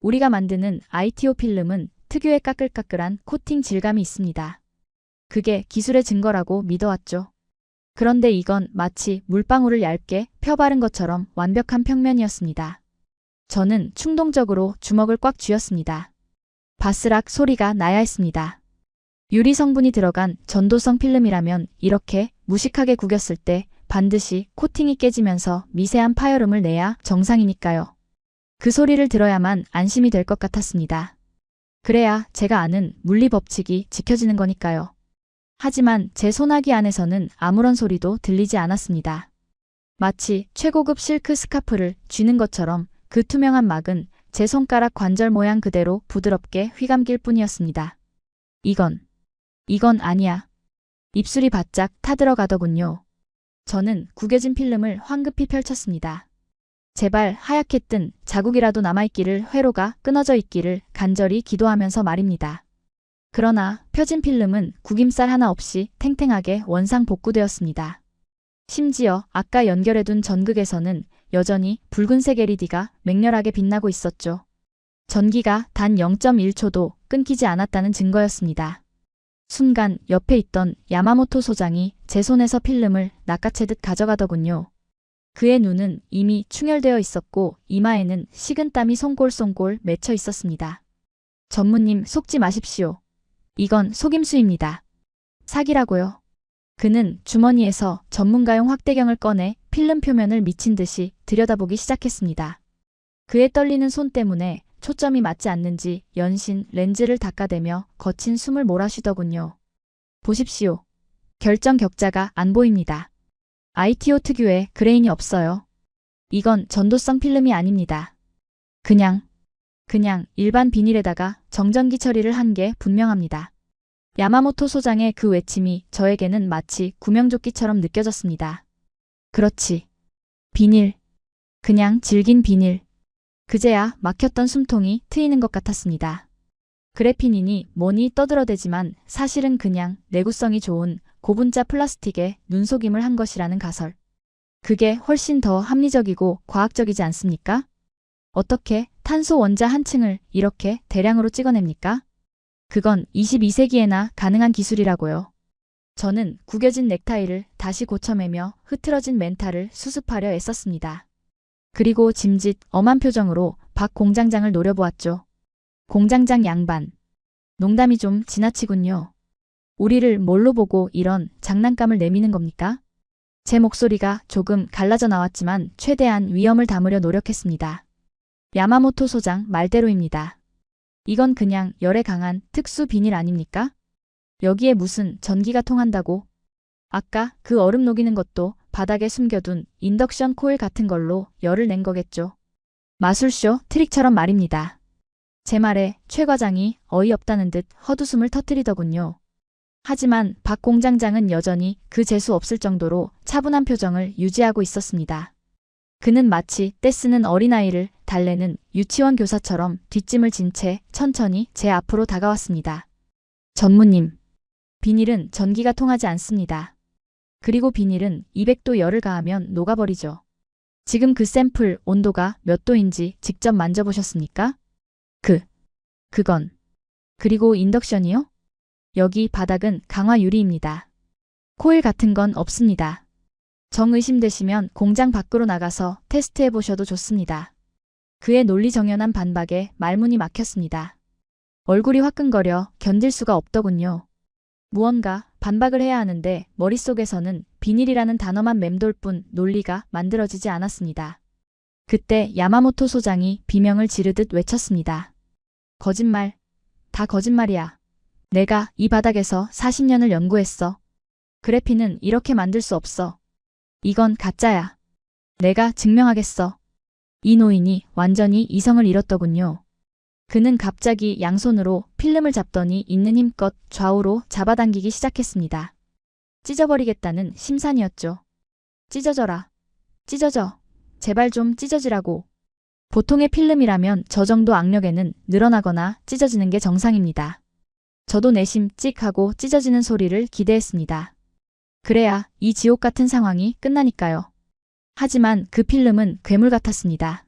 우리가 만드는 ITO 필름은 특유의 까끌까끌한 코팅 질감이 있습니다. 그게 기술의 증거라고 믿어왔죠. 그런데 이건 마치 물방울을 얇게 펴바른 것처럼 완벽한 평면이었습니다. 저는 충동적으로 주먹을 꽉 쥐었습니다. 바스락 소리가 나야 했습니다. 유리 성분이 들어간 전도성 필름이라면 이렇게 무식하게 구겼을 때 반드시 코팅이 깨지면서 미세한 파열음을 내야 정상이니까요. 그 소리를 들어야만 안심이 될 것 같았습니다. 그래야 제가 아는 물리 법칙이 지켜지는 거니까요. 하지만 제 소나기 안에서는 아무런 소리도 들리지 않았습니다. 마치 최고급 실크 스카프를 쥐는 것처럼 그 투명한 막은 제 손가락 관절 모양 그대로 부드럽게 휘감길 뿐이었습니다. 이건 아니야. 입술이 바짝 타들어가더군요. 저는 구겨진 필름을 황급히 펼쳤습니다. 제발 하얗게 뜬 자국이라도 남아있기를, 회로가 끊어져 있기를 간절히 기도하면서 말입니다. 그러나 펴진 필름은 구김살 하나 없이 탱탱하게 원상 복구되었습니다. 심지어 아까 연결해둔 전극에서는 여전히 붉은색 LED가 맹렬하게 빛나고 있었죠. 전기가 단 0.1초도 끊기지 않았다는 증거였습니다. 순간 옆에 있던 야마모토 소장이 제 손에서 필름을 낚아채듯 가져가더군요. 그의 눈은 이미 충혈되어 있었고 이마에는 식은땀이 송골송골 맺혀 있었습니다. 전무님, 속지 마십시오. 이건 속임수입니다. 사기라고요. 그는 주머니에서 전문가용 확대경을 꺼내 필름 표면을 미친 듯이 들여다보기 시작했습니다. 그의 떨리는 손 때문에 초점이 맞지 않는지 연신 렌즈를 닦아대며 거친 숨을 몰아쉬더군요. 보십시오. 결정 격자가 안 보입니다. ITO 특유의 그레인이 없어요. 이건 전도성 필름이 아닙니다. 그냥 일반 비닐에다가 정전기 처리를 한 게 분명합니다. 야마모토 소장의 그 외침이 저에게는 마치 구명조끼처럼 느껴졌습니다. 그렇지. 비닐. 그냥 질긴 비닐. 그제야 막혔던 숨통이 트이는 것 같았습니다. 그래피닌이 뭐니 떠들어대지만 사실은 그냥 내구성이 좋은 고분자 플라스틱에 눈속임을 한 것이라는 가설. 그게 훨씬 더 합리적이고 과학적이지 않습니까? 어떻게 탄소 원자 한 층을 이렇게 대량으로 찍어냅니까? 그건 22세기에나 가능한 기술이라고요. 저는 구겨진 넥타이를 다시 고쳐매며 흐트러진 멘탈을 수습하려 애썼습니다. 그리고 짐짓 엄한 표정으로 박 공장장을 노려보았죠. 공장장 양반. 농담이 좀 지나치군요. 우리를 뭘로 보고 이런 장난감을 내미는 겁니까? 제 목소리가 조금 갈라져 나왔지만 최대한 위험을 담으려 노력했습니다. 야마모토 소장 말대로입니다. 이건 그냥 열에 강한 특수 비닐 아닙니까? 여기에 무슨 전기가 통한다고? 아까 그 얼음 녹이는 것도 바닥에 숨겨둔 인덕션 코일 같은 걸로 열을 낸 거겠죠. 마술쇼 트릭처럼 말입니다. 제 말에 최 과장이 어이없다는 듯 헛웃음을 터뜨리더군요. 하지만 박 공장장은 여전히 그 재수 없을 정도로 차분한 표정을 유지하고 있었습니다. 그는 마치 떼쓰는 어린아이를 달래는 유치원 교사처럼 뒷짐을 진 채 천천히 제 앞으로 다가왔습니다. 전무님, 비닐은 전기가 통하지 않습니다. 그리고 비닐은 200도 열을 가하면 녹아버리죠. 지금 그 샘플 온도가 몇 도인지 직접 만져보셨습니까? 그건. 그리고 인덕션이요? 여기 바닥은 강화 유리입니다. 코일 같은 건 없습니다. 정 의심되시면 공장 밖으로 나가서 테스트해 보셔도 좋습니다. 그의 논리정연한 반박에 말문이 막혔습니다. 얼굴이 화끈거려 견딜 수가 없더군요. 무언가 반박을 해야 하는데 머릿속에서는 비닐이라는 단어만 맴돌 뿐 논리가 만들어지지 않았습니다. 그때 야마모토 소장이 비명을 지르듯 외쳤습니다. 거짓말. 다 거짓말이야. 내가 이 바닥에서 40년을 연구했어. 그래핀은 이렇게 만들 수 없어. 이건 가짜야. 내가 증명하겠어. 이 노인이 완전히 이성을 잃었더군요. 그는 갑자기 양손으로 필름을 잡더니 있는 힘껏 좌우로 잡아당기기 시작했습니다. 찢어버리겠다는 심산이었죠. 찢어져라. 찢어져. 제발 좀 찢어지라고. 보통의 필름이라면 저 정도 악력에는 늘어나거나 찢어지는 게 정상입니다. 저도 내심 찍 하고 찢어지는 소리를 기대했습니다. 그래야 이 지옥 같은 상황이 끝나니까요. 하지만 그 필름은 괴물 같았습니다.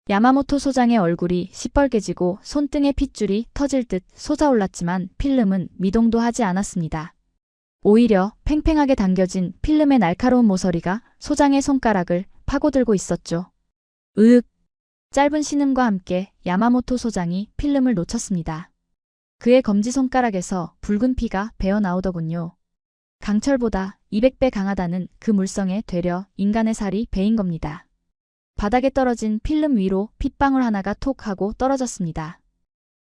야마모토 소장의 얼굴이 시뻘개지고 손등의 핏줄이 터질 듯 솟아올랐지만 필름은 미동도 하지 않았습니다. 오히려 팽팽하게 당겨진 필름의 날카로운 모서리가 소장의 손가락을 파고들고 있었죠. 으윽! 짧은 신음과 함께 야마모토 소장이 필름을 놓쳤습니다. 그의 검지손가락에서 붉은 피가 배어나오더군요. 강철보다 200배 강하다는 그 물성에 되려 인간의 살이 배인 겁니다. 바닥에 떨어진 필름 위로 핏방울 하나가 톡 하고 떨어졌습니다.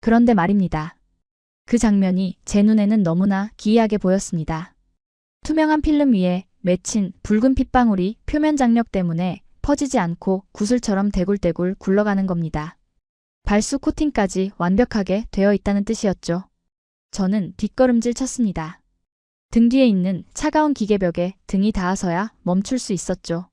그런데 말입니다. 그 장면이 제 눈에는 너무나 기이하게 보였습니다. 투명한 필름 위에 맺힌 붉은 핏방울이 표면 장력 때문에 퍼지지 않고 구슬처럼 대굴대굴 굴러가는 겁니다. 발수 코팅까지 완벽하게 되어 있다는 뜻이었죠. 저는 뒷걸음질 쳤습니다. 등 뒤에 있는 차가운 기계벽에 등이 닿아서야 멈출 수 있었죠.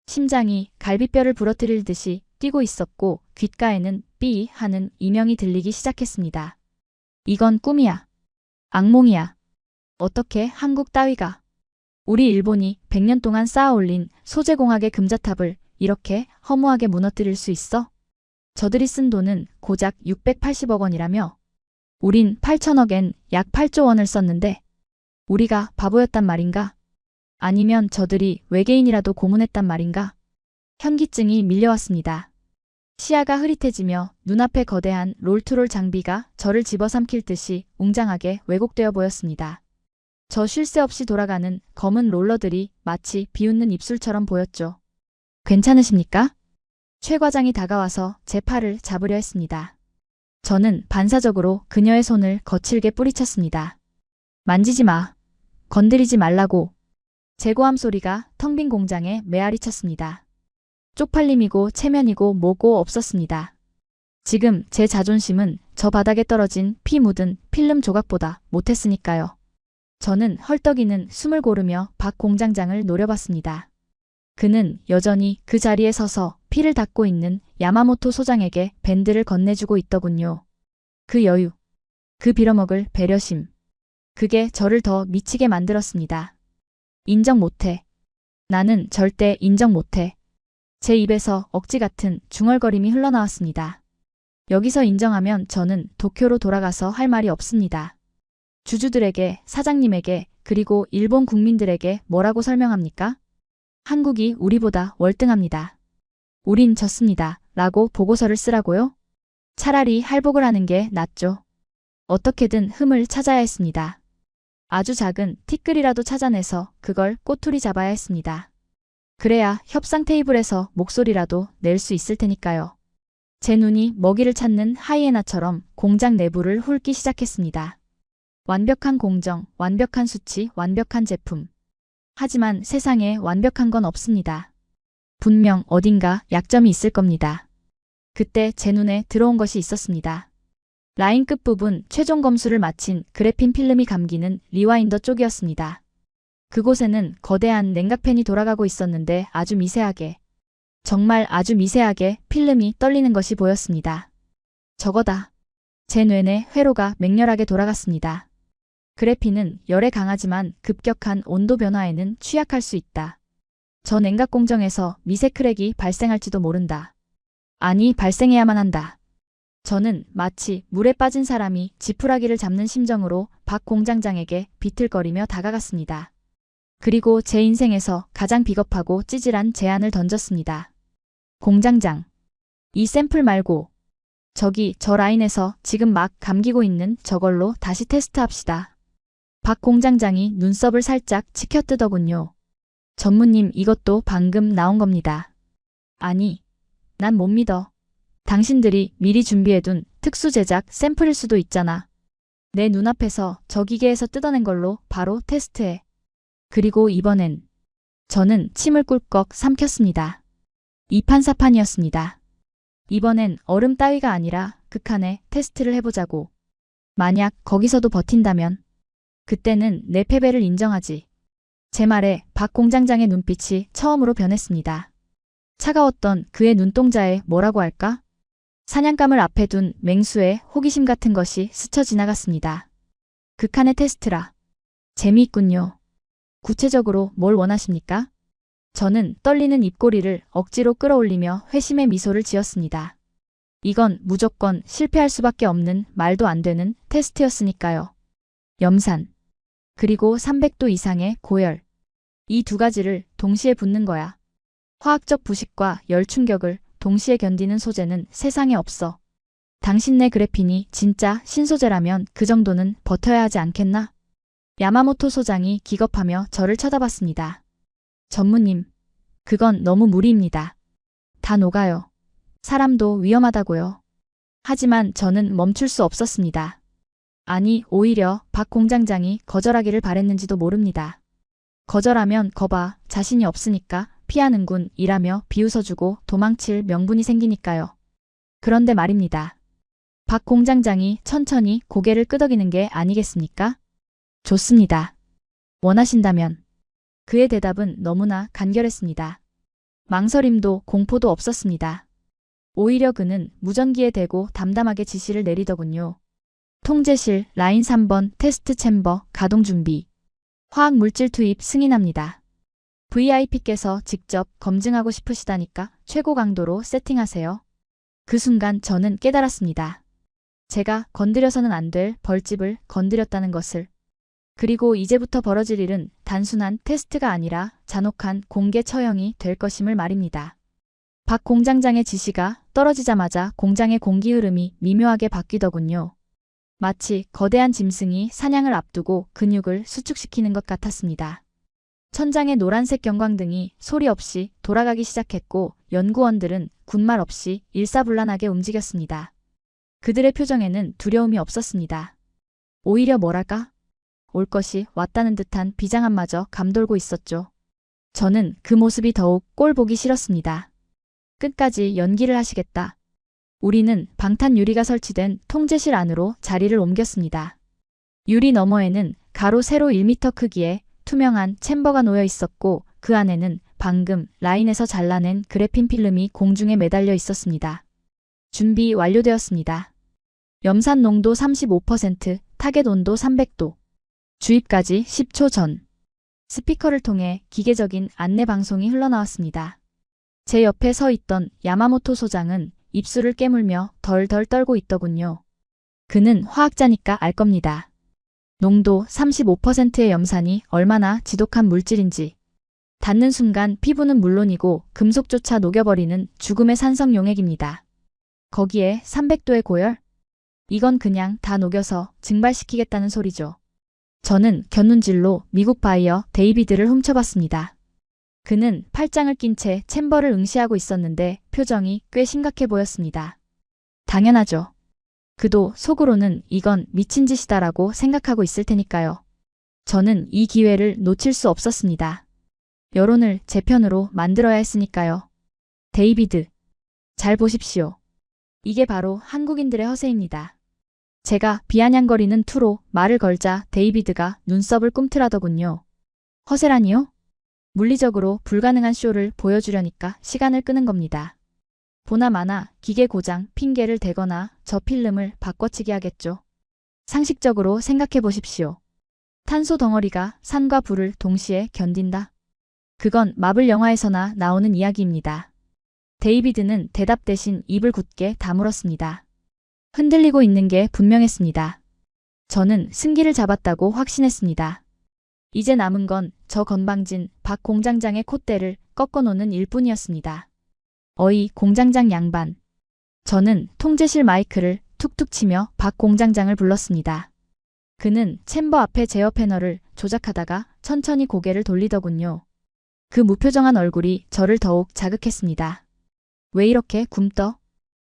심장이 갈비뼈를 부러뜨릴 듯이 뛰고 있었고 귓가에는 삐 하는 이명이 들리기 시작했습니다. 이건 꿈이야. 악몽이야. 어떻게 한국 따위가. 우리 일본이 100년 동안 쌓아올린 소재공학의 금자탑을 이렇게 허무하게 무너뜨릴 수 있어? 저들이 쓴 돈은 고작 680억 원이라며? 우린 8천억엔 약 8조 원을 썼는데 우리가 바보였단 말인가? 아니면 저들이 외계인이라도 고문했단 말인가? 현기증이 밀려왔습니다. 시야가 흐릿해지며 눈앞에 거대한 롤투롤 장비가 저를 집어삼킬 듯이 웅장하게 왜곡되어 보였습니다. 저 쉴 새 없이 돌아가는 검은 롤러들이 마치 비웃는 입술처럼 보였죠. 괜찮으십니까? 최 과장이 다가와서 제 팔을 잡으려 했습니다. 저는 반사적으로 그녀의 손을 거칠게 뿌리쳤습니다. 만지지 마. 건드리지 말라고. 제 고함 소리가 텅 빈 공장에 메아리 쳤습니다. 쪽팔림이고 체면이고 뭐고 없었습니다. 지금 제 자존심은 저 바닥에 떨어진 피 묻은 필름 조각보다 못했으니까요. 저는 헐떡이는 숨을 고르며 박 공장장을 노려봤습니다. 그는 여전히 그 자리에 서서 피를 닦고 있는 야마모토 소장에게 밴드를 건네주고 있더군요. 그 여유, 그 빌어먹을 배려심. 그게 저를 더 미치게 만들었습니다. 인정 못해. 나는 절대 인정 못해. 제 입에서 억지 같은 중얼거림이 흘러나왔습니다. 여기서 인정하면 저는 도쿄로 돌아가서 할 말이 없습니다. 주주들에게, 사장님에게, 그리고 일본 국민들에게 뭐라고 설명합니까? 한국이 우리보다 월등합니다. 우린 졌습니다. 라고 보고서를 쓰라고요? 차라리 할복을 하는 게 낫죠. 어떻게든 흠을 찾아야 했습니다. 아주 작은 티끌이라도 찾아내서 그걸 꼬투리 잡아야 했습니다. 그래야 협상 테이블에서 목소리라도 낼 수 있을 테니까요. 제 눈이 먹이를 찾는 하이에나처럼 공장 내부를 훑기 시작했습니다. 완벽한 공정, 완벽한 수치, 완벽한 제품. 하지만 세상에 완벽한 건 없습니다. 분명 어딘가 약점이 있을 겁니다. 그때 제 눈에 들어온 것이 있었습니다. 라인 끝부분 최종 검수를 마친 그래핀 필름이 감기는 리와인더 쪽이었습니다. 그곳에는 거대한 냉각팬이 돌아가고 있었는데 아주 미세하게, 정말 아주 미세하게 필름이 떨리는 것이 보였습니다. 저거다. 제 뇌내 회로가 맹렬하게 돌아갔습니다. 그래핀은 열에 강하지만 급격한 온도 변화에는 취약할 수 있다. 저 냉각 공정에서 미세 크랙이 발생할지도 모른다. 아니, 발생해야만 한다. 저는 마치 물에 빠진 사람이 지푸라기를 잡는 심정으로 박 공장장에게 비틀거리며 다가갔습니다. 그리고 제 인생에서 가장 비겁하고 찌질한 제안을 던졌습니다. 공장장, 이 샘플 말고 저기 저 라인에서 지금 막 감기고 있는 저걸로 다시 테스트합시다. 박 공장장이 눈썹을 살짝 치켜뜨더군요. 전무님, 이것도 방금 나온 겁니다. 아니, 난 못 믿어. 당신들이 미리 준비해둔 특수 제작 샘플일 수도 있잖아. 내 눈앞에서 저 기계에서 뜯어낸 걸로 바로 테스트해. 그리고 이번엔 저는 침을 꿀꺽 삼켰습니다. 이판사판이었습니다. 이번엔 얼음 따위가 아니라 극한의 테스트를 해보자고. 만약 거기서도 버틴다면 그때는 내 패배를 인정하지. 제 말에 박 공장장의 눈빛이 처음으로 변했습니다. 차가웠던 그의 눈동자에 뭐라고 할까? 사냥감을 앞에 둔 맹수의 호기심 같은 것이 스쳐 지나갔습니다. 극한의 테스트라. 재미있군요. 구체적으로 뭘 원하십니까? 저는 떨리는 입꼬리를 억지로 끌어올리며 회심의 미소를 지었습니다. 이건 무조건 실패할 수밖에 없는 말도 안 되는 테스트였으니까요. 염산. 그리고 300도 이상의 고열. 이 두 가지를 동시에 붓는 거야. 화학적 부식과 열 충격을 동시에 견디는 소재는 세상에 없어. 당신네 그래핀이 진짜 신소재라면 그 정도는 버텨야 하지 않겠나? 야마모토 소장이 기겁하며 저를 쳐다봤습니다. 전무님, 그건 너무 무리입니다. 다 녹아요. 사람도 위험하다고요. 하지만 저는 멈출 수 없었습니다. 아니, 오히려 박 공장장이 거절하기를 바랬는지도 모릅니다. 거절하면 거봐, 자신이 없으니까 피하는군 이라며 비웃어주고 도망칠 명분이 생기니까요. 그런데 말입니다. 박 공장장이 천천히 고개를 끄덕이는 게 아니겠습니까? 좋습니다. 원하신다면. 그의 대답은 너무나 간결했습니다. 망설임도 공포도 없었습니다. 오히려 그는 무전기에 대고 담담하게 지시를 내리더군요. 통제실 라인 3번 테스트 챔버 가동 준비. 화학물질 투입 승인합니다. VIP께서 직접 검증하고 싶으시다니까 최고 강도로 세팅하세요. 그 순간 저는 깨달았습니다. 제가 건드려서는 안 될 벌집을 건드렸다는 것을. 그리고 이제부터 벌어질 일은 단순한 테스트가 아니라 잔혹한 공개 처형이 될 것임을 말입니다. 박 공장장의 지시가 떨어지자마자 공장의 공기 흐름이 미묘하게 바뀌더군요. 마치 거대한 짐승이 사냥을 앞두고 근육을 수축시키는 것 같았습니다. 천장의 노란색 경광등이 소리 없이 돌아가기 시작했고 연구원들은 군말 없이 일사불란하게 움직였습니다. 그들의 표정에는 두려움이 없었습니다. 오히려 뭐랄까? 올 것이 왔다는 듯한 비장함마저 감돌고 있었죠. 저는 그 모습이 더욱 꼴 보기 싫었습니다. 끝까지 연기를 하시겠다. 우리는 방탄 유리가 설치된 통제실 안으로 자리를 옮겼습니다. 유리 너머에는 가로 세로 1m 크기의 투명한 챔버가 놓여 있었고 그 안에는 방금 라인에서 잘라낸 그래핀 필름이 공중에 매달려 있었습니다. 준비 완료되었습니다. 염산 농도 35%, 타겟 온도 300도. 주입까지 10초 전. 스피커를 통해 기계적인 안내 방송이 흘러나왔습니다. 제 옆에 서 있던 야마모토 소장은 입술을 깨물며 덜덜 떨고 있더군요. 그는 화학자니까 알 겁니다. 농도 35%의 염산이 얼마나 지독한 물질인지. 닿는 순간 피부는 물론이고 금속조차 녹여버리는 죽음의 산성 용액입니다. 거기에 300도의 고열? 이건 그냥 다 녹여서 증발시키겠다는 소리죠. 저는 곁눈질로 미국 바이어 데이비드를 훔쳐봤습니다. 그는 팔짱을 낀 채 챔버를 응시하고 있었는데 표정이 꽤 심각해 보였습니다. 당연하죠. 그도 속으로는 이건 미친 짓이다라고 생각하고 있을 테니까요. 저는 이 기회를 놓칠 수 없었습니다. 여론을 제 편으로 만들어야 했으니까요. 데이비드, 잘 보십시오. 이게 바로 한국인들의 허세입니다. 제가 비아냥거리는 투로 말을 걸자 데이비드가 눈썹을 꿈틀하더군요. 허세라니요? 물리적으로 불가능한 쇼를 보여주려니까 시간을 끄는 겁니다. 보나마나 기계 고장 핑계를 대거나 저 필름을 바꿔치기 하겠죠. 상식적으로 생각해 보십시오. 탄소 덩어리가 산과 불을 동시에 견딘다? 그건 마블 영화에서나 나오는 이야기입니다. 데이비드는 대답 대신 입을 굳게 다물었습니다. 흔들리고 있는 게 분명했습니다. 저는 승기를 잡았다고 확신했습니다. 이제 남은 건 저 건방진 박 공장장의 콧대를 꺾어놓는 일뿐이었습니다. 어이 공장장 양반. 저는 통제실 마이크를 툭툭 치며 박 공장장을 불렀습니다. 그는 챔버 앞에 제어 패널을 조작하다가 천천히 고개를 돌리더군요. 그 무표정한 얼굴이 저를 더욱 자극했습니다. 왜 이렇게 굼떠?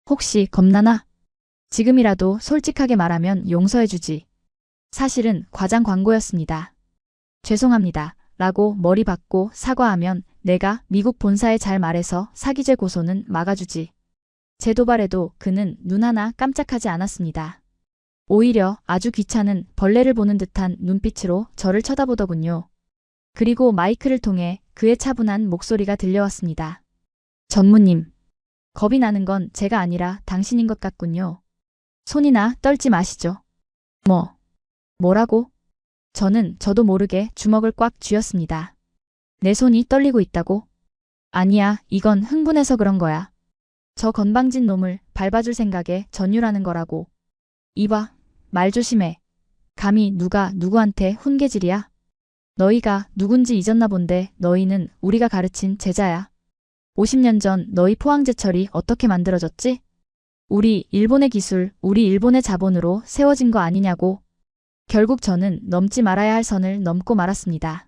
혹시 겁나나? 지금이라도 솔직하게 말하면 용서해주지. 사실은 과장 광고였습니다. 죄송합니다. 라고 머리 박고 사과하면 내가 미국 본사에 잘 말해서 사기죄 고소는 막아주지. 제 도발에도 그는 눈 하나 깜짝하지 않았습니다. 오히려 아주 귀찮은 벌레를 보는 듯한 눈빛으로 저를 쳐다보더군요. 그리고 마이크를 통해 그의 차분한 목소리가 들려왔습니다. 전무님, 겁이 나는 건 제가 아니라 당신인 것 같군요. 손이나 떨지 마시죠. 뭐라고? 저는 저도 모르게 주먹을 꽉 쥐었습니다. 내 손이 떨리고 있다고? 아니야, 이건 흥분해서 그런 거야. 저 건방진 놈을 밟아줄 생각에 전율하는 거라고. 이봐, 말 조심해. 감히 누가 누구한테 훈계질이야? 너희가 누군지 잊었나 본데 너희는 우리가 가르친 제자야. 50년 전 너희 포항제철이 어떻게 만들어졌지? 우리 일본의 기술, 우리 일본의 자본으로 세워진 거 아니냐고. 결국 저는 넘지 말아야 할 선을 넘고 말았습니다.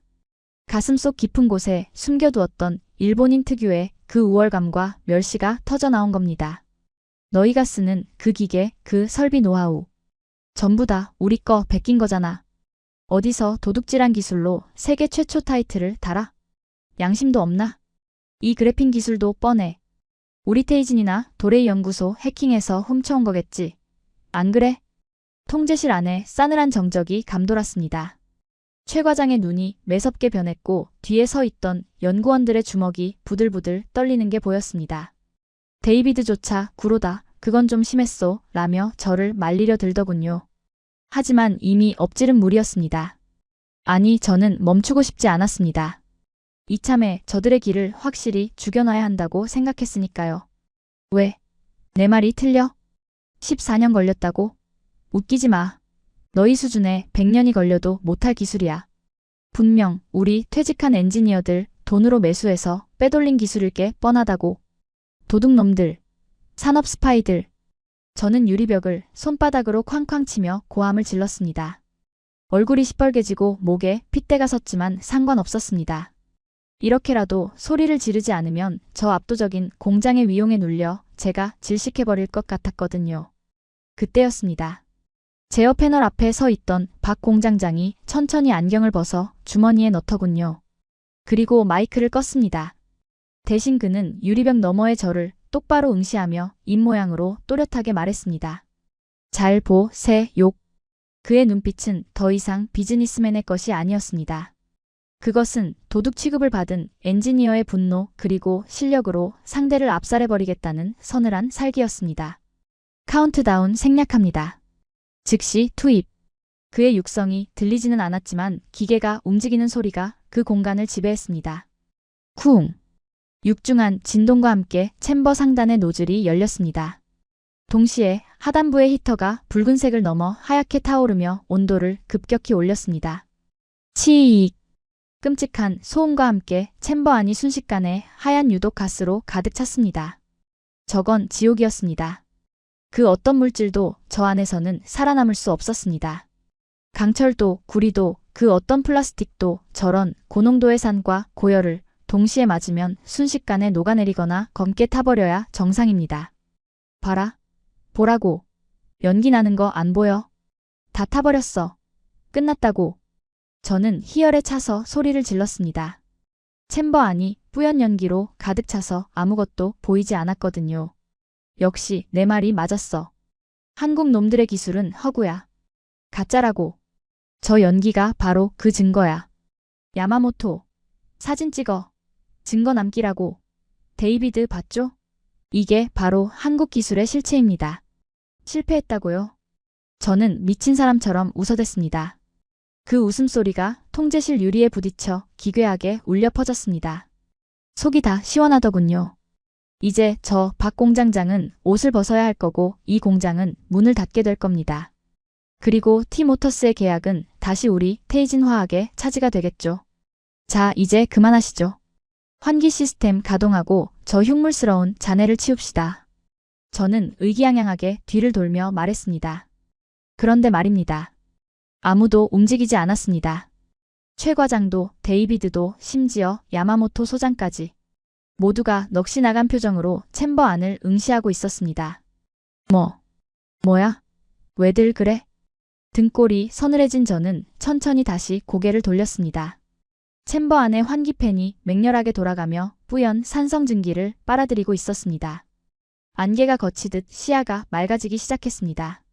가슴속 깊은 곳에 숨겨두었던 일본인 특유의 그 우월감과 멸시가 터져나온 겁니다. 너희가 쓰는 그 기계, 그 설비 노하우. 전부 다 우리 거 베낀 거잖아. 어디서 도둑질한 기술로 세계 최초 타이틀을 달아? 양심도 없나? 이 그래핀 기술도 뻔해. 우리 테이진이나 도레이 연구소 해킹해서 훔쳐온 거겠지. 안 그래? 통제실 안에 싸늘한 정적이 감돌았습니다. 최 과장의 눈이 매섭게 변했고 뒤에 서 있던 연구원들의 주먹이 부들부들 떨리는 게 보였습니다. 데이비드조차 구로다. 그건 좀 심했소. 라며 저를 말리려 들더군요. 하지만 이미 엎지른 물이었습니다. 아니, 저는 멈추고 싶지 않았습니다. 이참에 저들의 길을 확실히 죽여놔야 한다고 생각했으니까요. 왜? 내 말이 틀려? 14년 걸렸다고? 웃기지 마. 너희 수준에 100년이 걸려도 못할 기술이야. 분명 우리 퇴직한 엔지니어들 돈으로 매수해서 빼돌린 기술일 게 뻔하다고. 도둑놈들, 산업 스파이들. 저는 유리벽을 손바닥으로 쾅쾅 치며 고함을 질렀습니다. 얼굴이 시뻘개지고 목에 핏대가 섰지만 상관없었습니다. 이렇게라도 소리를 지르지 않으면 저 압도적인 공장의 위용에 눌려 제가 질식해버릴 것 같았거든요. 그때였습니다. 제어 패널 앞에 서 있던 박 공장장이 천천히 안경을 벗어 주머니에 넣더군요. 그리고 마이크를 껐습니다. 대신 그는 유리벽 너머의 저를 똑바로 응시하며 입모양으로 또렷하게 말했습니다. 잘 보세요. 그의 눈빛은 더 이상 비즈니스맨의 것이 아니었습니다. 그것은 도둑 취급을 받은 엔지니어의 분노 그리고 실력으로 상대를 압살해버리겠다는 서늘한 살기였습니다. 카운트다운 생략합니다. 즉시 투입. 그의 육성이 들리지는 않았지만 기계가 움직이는 소리가 그 공간을 지배했습니다. 쿵. 육중한 진동과 함께 챔버 상단의 노즐이 열렸습니다. 동시에 하단부의 히터가 붉은색을 넘어 하얗게 타오르며 온도를 급격히 올렸습니다. 치익. 끔찍한 소음과 함께 챔버 안이 순식간에 하얀 유독 가스로 가득 찼습니다. 저건 지옥이었습니다. 그 어떤 물질도 저 안에서는 살아남을 수 없었습니다. 강철도 구리도 그 어떤 플라스틱도 저런 고농도의 산과 고열을 동시에 맞으면 순식간에 녹아내리거나 검게 타버려야 정상입니다. 봐라. 보라고. 연기 나는 거 안 보여? 다 타버렸어. 끝났다고. 저는 희열에 차서 소리를 질렀습니다. 챔버 안이 뿌연 연기로 가득 차서 아무것도 보이지 않았거든요. 역시 내 말이 맞았어. 한국 놈들의 기술은 허구야. 가짜라고. 저 연기가 바로 그 증거야. 야마모토. 사진 찍어. 증거 남기라고. 데이비드 봤죠? 이게 바로 한국 기술의 실체입니다. 실패했다고요? 저는 미친 사람처럼 웃어댔습니다. 그 웃음소리가 통제실 유리에 부딪혀 기괴하게 울려 퍼졌습니다. 속이 다 시원하더군요. 이제 저 박 공장장은 옷을 벗어야 할 거고 이 공장은 문을 닫게 될 겁니다. 그리고 T모터스의 계약은 다시 우리 테이진 화학의 차지가 되겠죠. 자, 이제 그만하시죠. 환기 시스템 가동하고 저 흉물스러운 잔해를 치웁시다. 저는 의기양양하게 뒤를 돌며 말했습니다. 그런데 말입니다. 아무도 움직이지 않았습니다. 최 과장도 데이비드도 심지어 야마모토 소장까지 모두가 넋이 나간 표정으로 챔버 안을 응시하고 있었습니다. 뭐야? 왜들 그래? 등골이 서늘해진 저는 천천히 다시 고개를 돌렸습니다. 챔버 안의 환기팬이 맹렬하게 돌아가며 뿌연 산성 증기를 빨아들이고 있었습니다. 안개가 걷히듯 시야가 맑아지기 시작했습니다.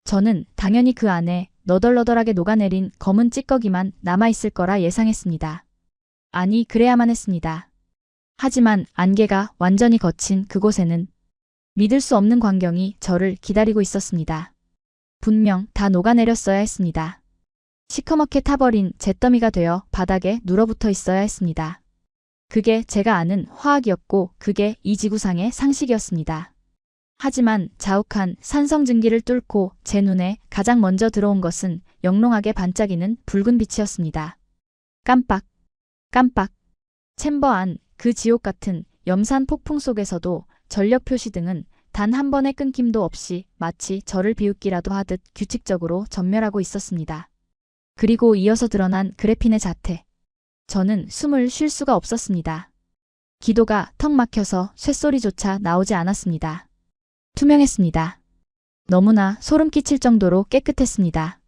저는 당연히 그 안에 너덜너덜하게 녹아내린 검은 찌꺼기만 남아있을 거라 예상했습니다. 아니, 그래야만 했습니다. 하지만 안개가 완전히 걷힌 그곳에는 믿을 수 없는 광경이 저를 기다리고 있었습니다. 분명 다 녹아내렸어야 했습니다. 시커멓게 타버린 잿더미가 되어 바닥에 눌어붙어 있어야 했습니다. 그게 제가 아는 화학이었고 그게 이 지구상의 상식이었습니다. 하지만 자욱한 산성 증기를 뚫고 제 눈에 가장 먼저 들어온 것은 영롱하게 반짝이는 붉은 빛이었습니다. 깜빡, 깜빡. 챔버 안 그 지옥 같은 염산 폭풍 속에서도 전력 표시 등은 단 한 번의 끊김도 없이 마치 저를 비웃기라도 하듯 규칙적으로 전멸하고 있었습니다. 그리고 이어서 드러난 그래핀의 자태. 저는 숨을 쉴 수가 없었습니다. 기도가 턱 막혀서 쇳소리조차 나오지 않았습니다. 투명했습니다. 너무나 소름 끼칠 정도로 깨끗했습니다.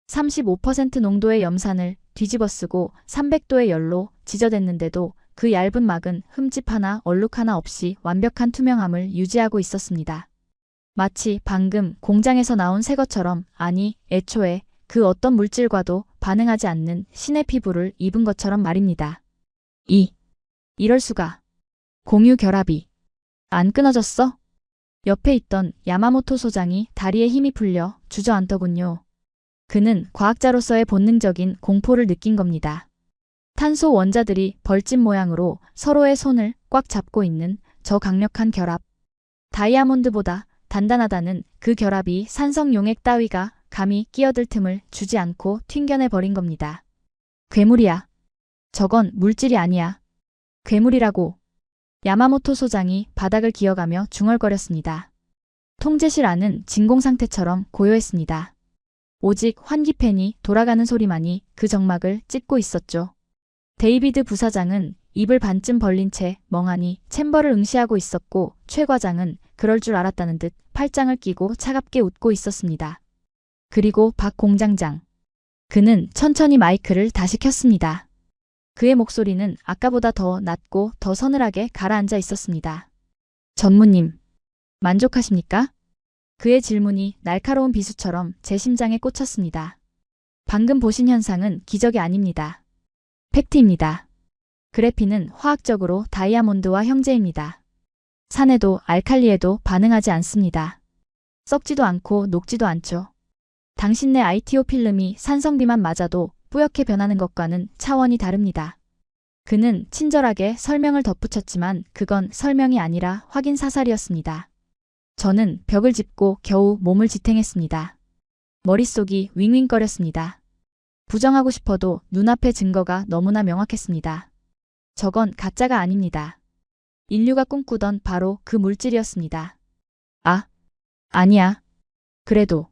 35% 농도의 염산을 뒤집어쓰고 300도의 열로 지져댔는데도 그 얇은 막은 흠집 하나 얼룩 하나 없이 완벽한 투명함을 유지하고 있었습니다. 마치 방금 공장에서 나온 새 것처럼, 아니, 애초에 그 어떤 물질과도 반응하지 않는 신의 피부를 입은 것처럼 말입니다. 이럴 수가. 공유 결합이 안 끊어졌어? 옆에 있던 야마모토 소장이 다리에 힘이 풀려 주저앉더군요. 그는 과학자로서의 본능적인 공포를 느낀 겁니다. 탄소 원자들이 벌집 모양으로 서로의 손을 꽉 잡고 있는 저 강력한 결합. 다이아몬드보다 단단하다는 그 결합이 산성 용액 따위가 감히 끼어들 틈을 주지 않고 튕겨내버린 겁니다. 괴물이야. 저건 물질이 아니야. 괴물이라고. 야마모토 소장이 바닥을 기어가며 중얼거렸습니다. 통제실 안은 진공 상태처럼 고요했습니다. 오직 환기팬이 돌아가는 소리만이 그 정막을 찢고 있었죠. 데이비드 부사장은 입을 반쯤 벌린 채 멍하니 챔버를 응시하고 있었고 최 과장은 그럴 줄 알았다는 듯 팔짱을 끼고 차갑게 웃고 있었습니다. 그리고 박 공장장. 그는 천천히 마이크를 다시 켰습니다. 그의 목소리는 아까보다 더 낮고 더 서늘하게 가라앉아 있었습니다. 전무님, 만족하십니까? 그의 질문이 날카로운 비수처럼 제 심장에 꽂혔습니다. 방금 보신 현상은 기적이 아닙니다. 팩트입니다. 그래핀은 화학적으로 다이아몬드와 형제입니다. 산에도 알칼리에도 반응하지 않습니다. 썩지도 않고 녹지도 않죠. 당신네 ITO 필름이 산성비만 맞아도 뿌옇게 변하는 것과는 차원이 다릅니다. 그는 친절하게 설명을 덧붙였지만 그건 설명이 아니라 확인 사살이었습니다. 저는 벽을 짚고 겨우 몸을 지탱했습니다. 머릿속이 윙윙거렸습니다. 부정하고 싶어도 눈앞의 증거가 너무나 명확했습니다. 저건 가짜가 아닙니다. 인류가 꿈꾸던 바로 그 물질이었습니다. 아니야. 그래도.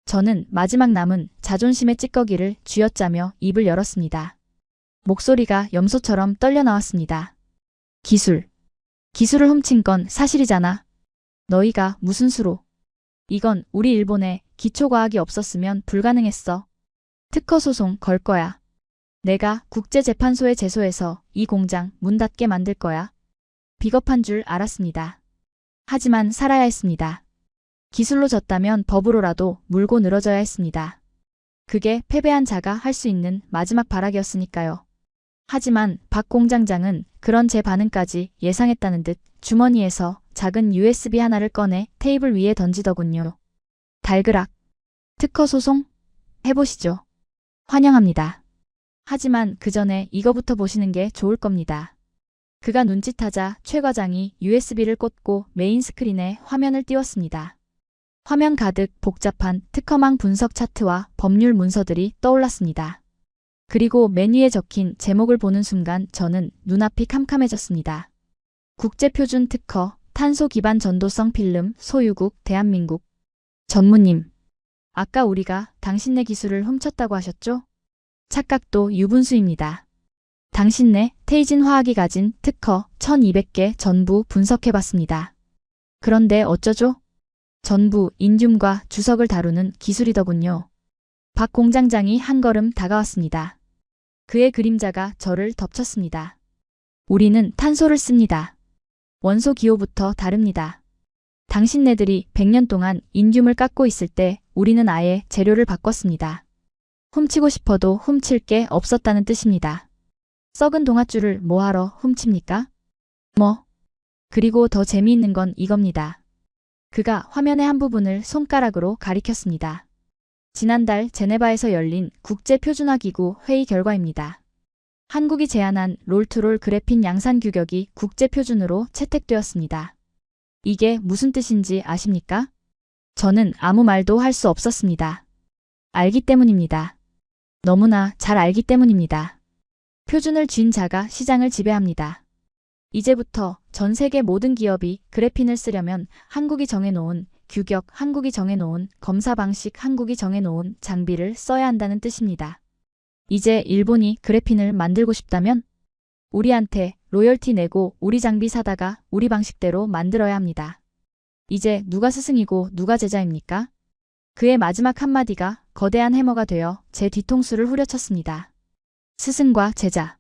저는 마지막 남은 자존심의 찌꺼기를 쥐어짜며 입을 열었습니다. 목소리가 염소처럼 떨려 나왔습니다. 기술을 훔친 건 사실이잖아. 너희가 무슨 수로. 이건 우리 일본에 기초과학이 없었으면 불가능했어. 특허 소송 걸 거야. 내가 국제재판소에 제소해서 이 공장 문 닫게 만들 거야. 비겁한 줄 알았습니다. 하지만 살아야 했습니다. 기술로 졌다면 법으로라도 물고 늘어져야 했습니다. 그게 패배한 자가 할 수 있는 마지막 발악이었으니까요. 하지만 박 공장장은 그런 제 반응까지 예상했다는 듯 주머니에서 작은 USB 하나를 꺼내 테이블 위에 던지더군요. 달그락. 특허 소송? 해보시죠. 환영합니다. 하지만 그 전에 이거부터 보시는 게 좋을 겁니다. 그가 눈짓하자 최 과장이 USB를 꽂고 메인 스크린에 화면을 띄웠습니다. 화면 가득 복잡한 특허망 분석 차트와 법률 문서들이 떠올랐습니다. 그리고 메뉴에 적힌 제목을 보는 순간 저는 눈앞이 캄캄해졌습니다. 국제표준 특허, 탄소 기반 전도성 필름, 소유국, 대한민국. 전무님, 아까 우리가 당신네 기술을 훔쳤다고 하셨죠? 착각도 유분수입니다. 당신네 테이진 화학이 가진 특허 1200개 전부 분석해봤습니다. 그런데 어쩌죠? 전부 인듐과 주석을 다루는 기술이더군요. 박 공장장이 한 걸음 다가왔습니다. 그의 그림자가 저를 덮쳤습니다. 우리는 탄소를 씁니다. 원소 기호부터 다릅니다. 당신네들이 100년 동안 인듐을 깎고 있을 때 우리는 아예 재료를 바꿨습니다. 훔치고 싶어도 훔칠 게 없었다는 뜻입니다. 썩은 동아줄을 뭐하러 훔칩니까? 그리고 더 재미있는 건 이겁니다. 그가 화면의 한 부분을 손가락으로 가리켰습니다. 지난달 제네바에서 열린 국제표준화기구 회의 결과입니다. 한국이 제안한 롤투롤 그래핀 양산 규격이 국제표준으로 채택되었습니다. 이게 무슨 뜻인지 아십니까? 저는 아무 말도 할 수 없었습니다. 알기 때문입니다. 너무나 잘 알기 때문입니다. 표준을 쥔 자가 시장을 지배합니다. 이제부터 전 세계 모든 기업이 그래핀을 쓰려면 한국이 정해놓은 규격, 한국이 정해놓은 검사 방식, 한국이 정해놓은 장비를 써야 한다는 뜻입니다. 이제 일본이 그래핀을 만들고 싶다면 우리한테 로열티 내고 우리 장비 사다가 우리 방식대로 만들어야 합니다. 이제 누가 스승이고 누가 제자입니까? 그의 마지막 한마디가 거대한 해머가 되어 제 뒤통수를 후려쳤습니다. 스승과 제자.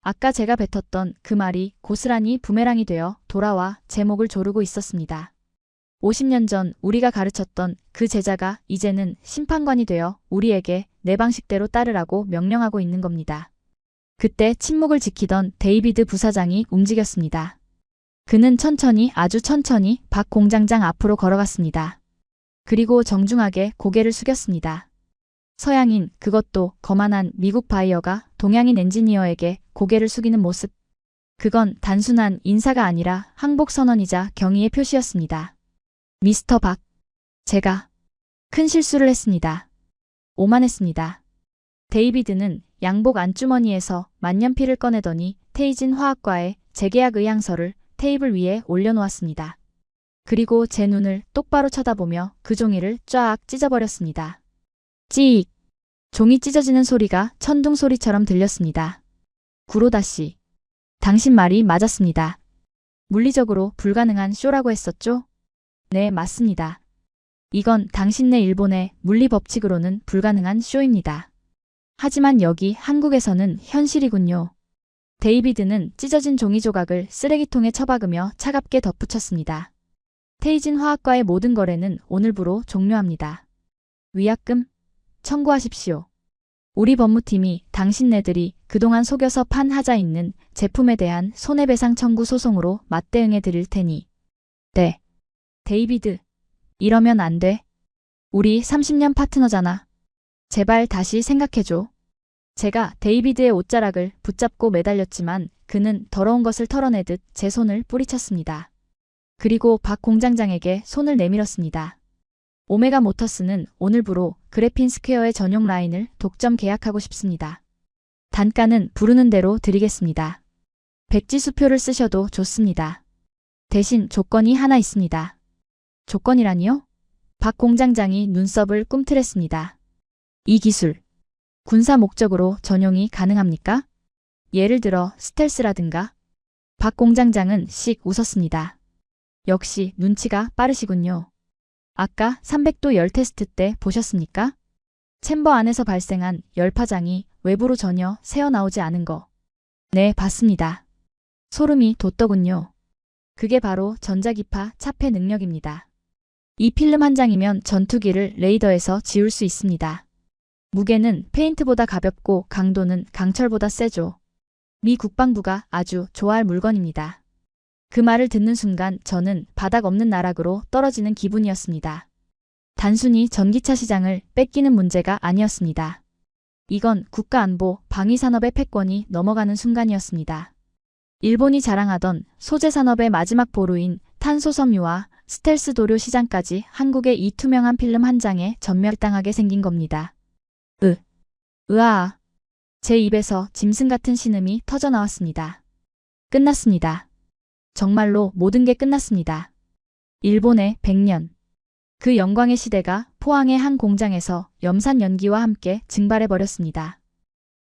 아까 제가 뱉었던 그 말이 고스란히 부메랑이 되어 돌아와 제 목을 조르고 있었습니다. 50년 전 우리가 가르쳤던 그 제자가 이제는 심판관이 되어 우리에게 내 방식대로 따르라고 명령하고 있는 겁니다. 그때 침묵을 지키던 데이비드 부사장이 움직였습니다. 그는 천천히, 아주 천천히 박 공장장 앞으로 걸어갔습니다. 그리고 정중하게 고개를 숙였습니다. 서양인, 그것도 거만한 미국 바이어가 동양인 엔지니어에게 고개를 숙이는 모습. 그건 단순한 인사가 아니라 항복 선언이자 경의의 표시였습니다. 미스터 박, 제가 큰 실수를 했습니다. 오만했습니다. 데이비드는 양복 안주머니에서 만년필을 꺼내더니 테이진 화학과의 재계약 의향서를 테이블 위에 올려놓았습니다. 그리고 제 눈을 똑바로 쳐다보며 그 종이를 쫙 찢어버렸습니다. 찌익! 종이 찢어지는 소리가 천둥 소리처럼 들렸습니다. 구로다 씨. 당신 말이 맞았습니다. 물리적으로 불가능한 쇼라고 했었죠? 네, 맞습니다. 이건 당신네 일본의 물리 법칙으로는 불가능한 쇼입니다. 하지만 여기 한국에서는 현실이군요. 데이비드는 찢어진 종이 조각을 쓰레기통에 처박으며 차갑게 덧붙였습니다. 테이진 화학과의 모든 거래는 오늘부로 종료합니다. 위약금 청구하십시오. 우리 법무팀이 당신네들이 그동안 속여서 판 하자 있는 제품에 대한 손해배상 청구 소송으로 맞대응해 드릴 테니. 네. 데이비드. 이러면 안 돼. 우리 30년 파트너잖아. 제발 다시 생각해줘. 제가 데이비드의 옷자락을 붙잡고 매달렸지만 그는 더러운 것을 털어내듯 제 손을 뿌리쳤습니다. 그리고 박 공장장에게 손을 내밀었습니다. 오메가 모터스는 오늘부로 그래핀 스퀘어의 전용 라인을 독점 계약하고 싶습니다. 단가는 부르는 대로 드리겠습니다. 백지수표를 쓰셔도 좋습니다. 대신 조건이 하나 있습니다. 조건이라니요? 박 공장장이 눈썹을 꿈틀했습니다. 이 기술, 군사 목적으로 전용이 가능합니까? 예를 들어 스텔스라든가? 박 공장장은 씩 웃었습니다. 역시 눈치가 빠르시군요. 아까 300도 열 테스트 때 보셨습니까? 챔버 안에서 발생한 열파장이 외부로 전혀 새어나오지 않은 거. 네, 봤습니다. 소름이 돋더군요. 그게 바로 전자기파 차폐 능력입니다. 이 필름 한 장이면 전투기를 레이더에서 지울 수 있습니다. 무게는 페인트보다 가볍고 강도는 강철보다 세죠. 미 국방부가 아주 좋아할 물건입니다. 그 말을 듣는 순간 저는 바닥 없는 나락으로 떨어지는 기분이었습니다. 단순히 전기차 시장을 뺏기는 문제가 아니었습니다. 이건 국가안보 방위산업의 패권이 넘어가는 순간이었습니다. 일본이 자랑하던 소재산업의 마지막 보루인 탄소섬유와 스텔스 도료 시장까지 한국의 이 투명한 필름 한 장에 전멸당하게 생긴 겁니다. 으아. 제 입에서 짐승 같은 신음이 터져나왔습니다. 끝났습니다. 정말로 모든 게 끝났습니다. 일본의 100년. 그 영광의 시대가 포항의 한 공장에서 염산 연기와 함께 증발해버렸습니다.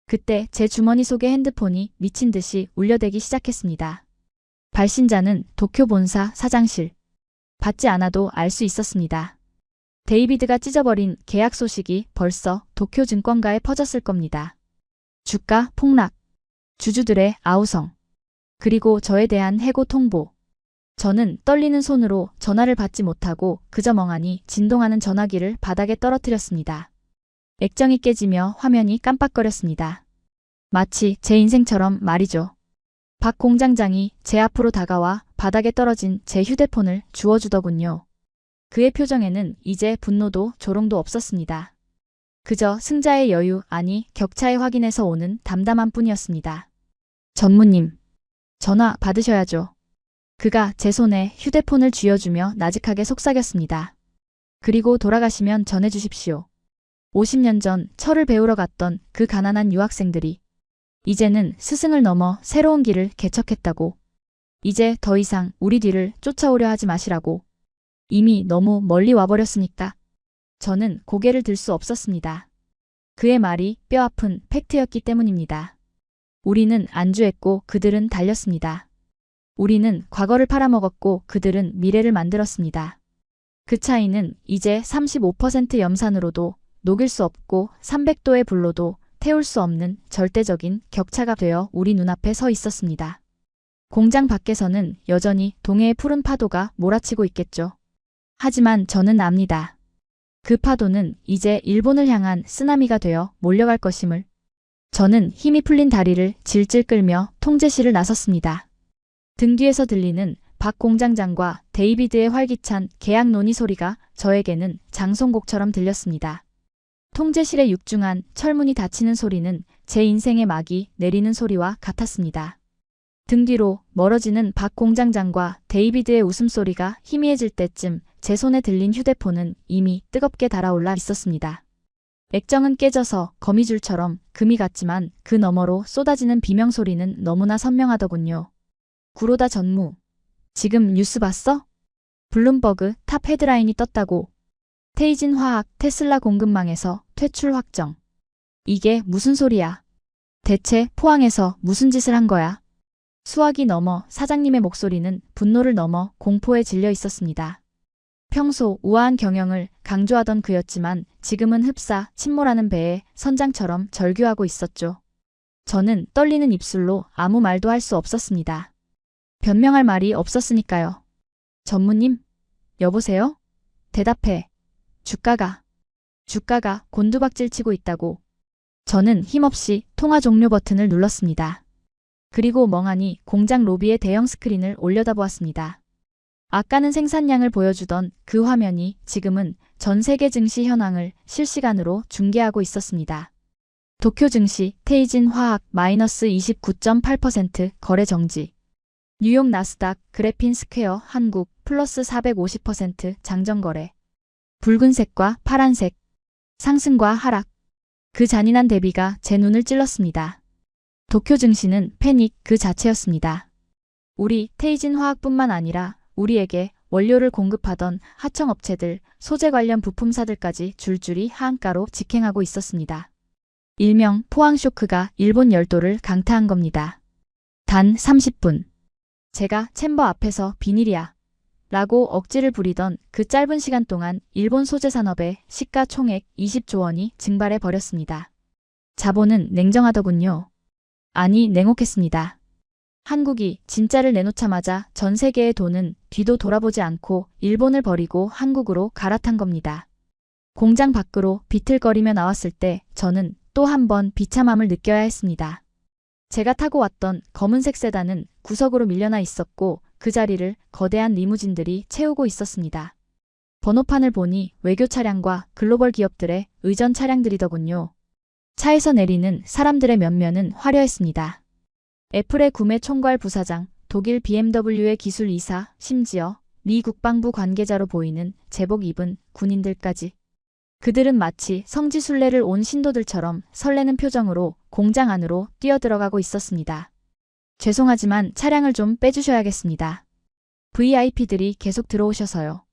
그때 제 주머니 속의 핸드폰이 미친 듯이 울려대기 시작했습니다. 발신자는 도쿄 본사 사장실. 받지 않아도 알 수 있었습니다. 데이비드가 찢어버린 계약 소식이 벌써 도쿄 증권가에 퍼졌을 겁니다. 주가 폭락. 주주들의 아우성. 그리고 저에 대한 해고 통보. 저는 떨리는 손으로 전화를 받지 못하고 그저 멍하니 진동하는 전화기를 바닥에 떨어뜨렸습니다. 액정이 깨지며 화면이 깜빡거렸습니다. 마치 제 인생처럼 말이죠. 박 공장장이 제 앞으로 다가와 바닥에 떨어진 제 휴대폰을 주워주더군요. 그의 표정에는 이제 분노도 조롱도 없었습니다. 그저 승자의 여유 아니 격차의 확인에서 오는 담담함 뿐이었습니다. 전무님. 전화 받으셔야죠. 그가 제 손에 휴대폰을 쥐어주며 나직하게 속삭였습니다. 그리고 돌아가시면 전해주십시오. 50년 전 철을 배우러 갔던 그 가난한 유학생들이 이제는 스승을 넘어 새로운 길을 개척했다고. 이제 더 이상 우리 뒤를 쫓아오려 하지 마시라고. 이미 너무 멀리 와버렸으니까. 저는 고개를 들 수 없었습니다. 그의 말이 뼈아픈 팩트였기 때문입니다. 우리는 안주했고 그들은 달렸습니다. 우리는 과거를 팔아먹었고 그들은 미래를 만들었습니다. 그 차이는 이제 35% 염산으로도 녹일 수 없고 300도의 불로도 태울 수 없는 절대적인 격차가 되어 우리 눈앞에 서 있었습니다. 공장 밖에서는 여전히 동해의 푸른 파도가 몰아치고 있겠죠. 하지만 저는 압니다. 그 파도는 이제 일본을 향한 쓰나미가 되어 몰려갈 것임을. 저는 힘이 풀린 다리를 질질 끌며 통제실을 나섰습니다. 등 뒤에서 들리는 박 공장장과 데이비드의 활기찬 계약 논의 소리가 저에게는 장송곡처럼 들렸습니다. 통제실의 육중한 철문이 닫히는 소리는 제 인생의 막이 내리는 소리와 같았습니다. 등 뒤로 멀어지는 박 공장장과 데이비드의 웃음소리가 희미해질 때쯤 제 손에 들린 휴대폰은 이미 뜨겁게 달아올라 있었습니다. 액정은 깨져서 거미줄처럼 금이 갔지만 그 너머로 쏟아지는 비명소리는 너무나 선명하더군요. 구로다 전무. 지금 뉴스 봤어? 블룸버그 탑 헤드라인이 떴다고. 테이진 화학 테슬라 공급망에서 퇴출 확정. 이게 무슨 소리야? 대체 포항에서 무슨 짓을 한 거야? 수학이 넘어 사장님의 목소리는 분노를 넘어 공포에 질려 있었습니다. 평소 우아한 경영을 강조하던 그였지만 지금은 흡사 침몰하는 배의 선장처럼 절규하고 있었죠. 저는 떨리는 입술로 아무 말도 할 수 없었습니다. 변명할 말이 없었으니까요. 전무님, 여보세요? 대답해. 주가가 곤두박질 치고 있다고. 저는 힘없이 통화 종료 버튼을 눌렀습니다. 그리고 멍하니 공장 로비의 대형 스크린을 올려다보았습니다. 아까는 생산량을 보여주던 그 화면이 지금은 전 세계 증시 현황을 실시간으로 중계하고 있었습니다. 도쿄 증시 테이진 화학 마이너스 29.8% 거래 정지. 뉴욕 나스닥 그래핀 스퀘어 한국 플러스 450% 장전 거래. 붉은색과 파란색. 상승과 하락. 그 잔인한 대비가 제 눈을 찔렀습니다. 도쿄 증시는 패닉 그 자체였습니다. 우리 테이진 화학뿐만 아니라 우리에게 원료를 공급하던 하청업체들, 소재 관련 부품사들까지 줄줄이 하한가로 직행하고 있었습니다. 일명 포항 쇼크가 일본 열도를 강타한 겁니다. 단 30분. 제가 챔버 앞에서 비닐이야 라고 억지를 부리던 그 짧은 시간 동안 일본 소재 산업의 시가총액 20조 원이 증발해 버렸습니다. 자본은 냉정하더군요. 아니, 냉혹했습니다. 한국이 진짜를 내놓자마자 전 세계의 돈은 뒤도 돌아보지 않고 일본을 버리고 한국으로 갈아탄 겁니다. 공장 밖으로 비틀거리며 나왔을 때 저는 또 한 번 비참함을 느껴야 했습니다. 제가 타고 왔던 검은색 세단은 구석으로 밀려나 있었고 그 자리를 거대한 리무진들이 채우고 있었습니다. 번호판을 보니 외교 차량과 글로벌 기업들의 의전 차량들이더군요. 차에서 내리는 사람들의 면면은 화려했습니다. 애플의 구매 총괄 부사장, 독일 BMW의 기술 이사, 심지어 미 국방부 관계자로 보이는 제복 입은 군인들까지. 그들은 마치 성지순례를 온 신도들처럼 설레는 표정으로 공장 안으로 뛰어들어가고 있었습니다. 죄송하지만 차량을 좀 빼주셔야겠습니다. VIP들이 계속 들어오셔서요.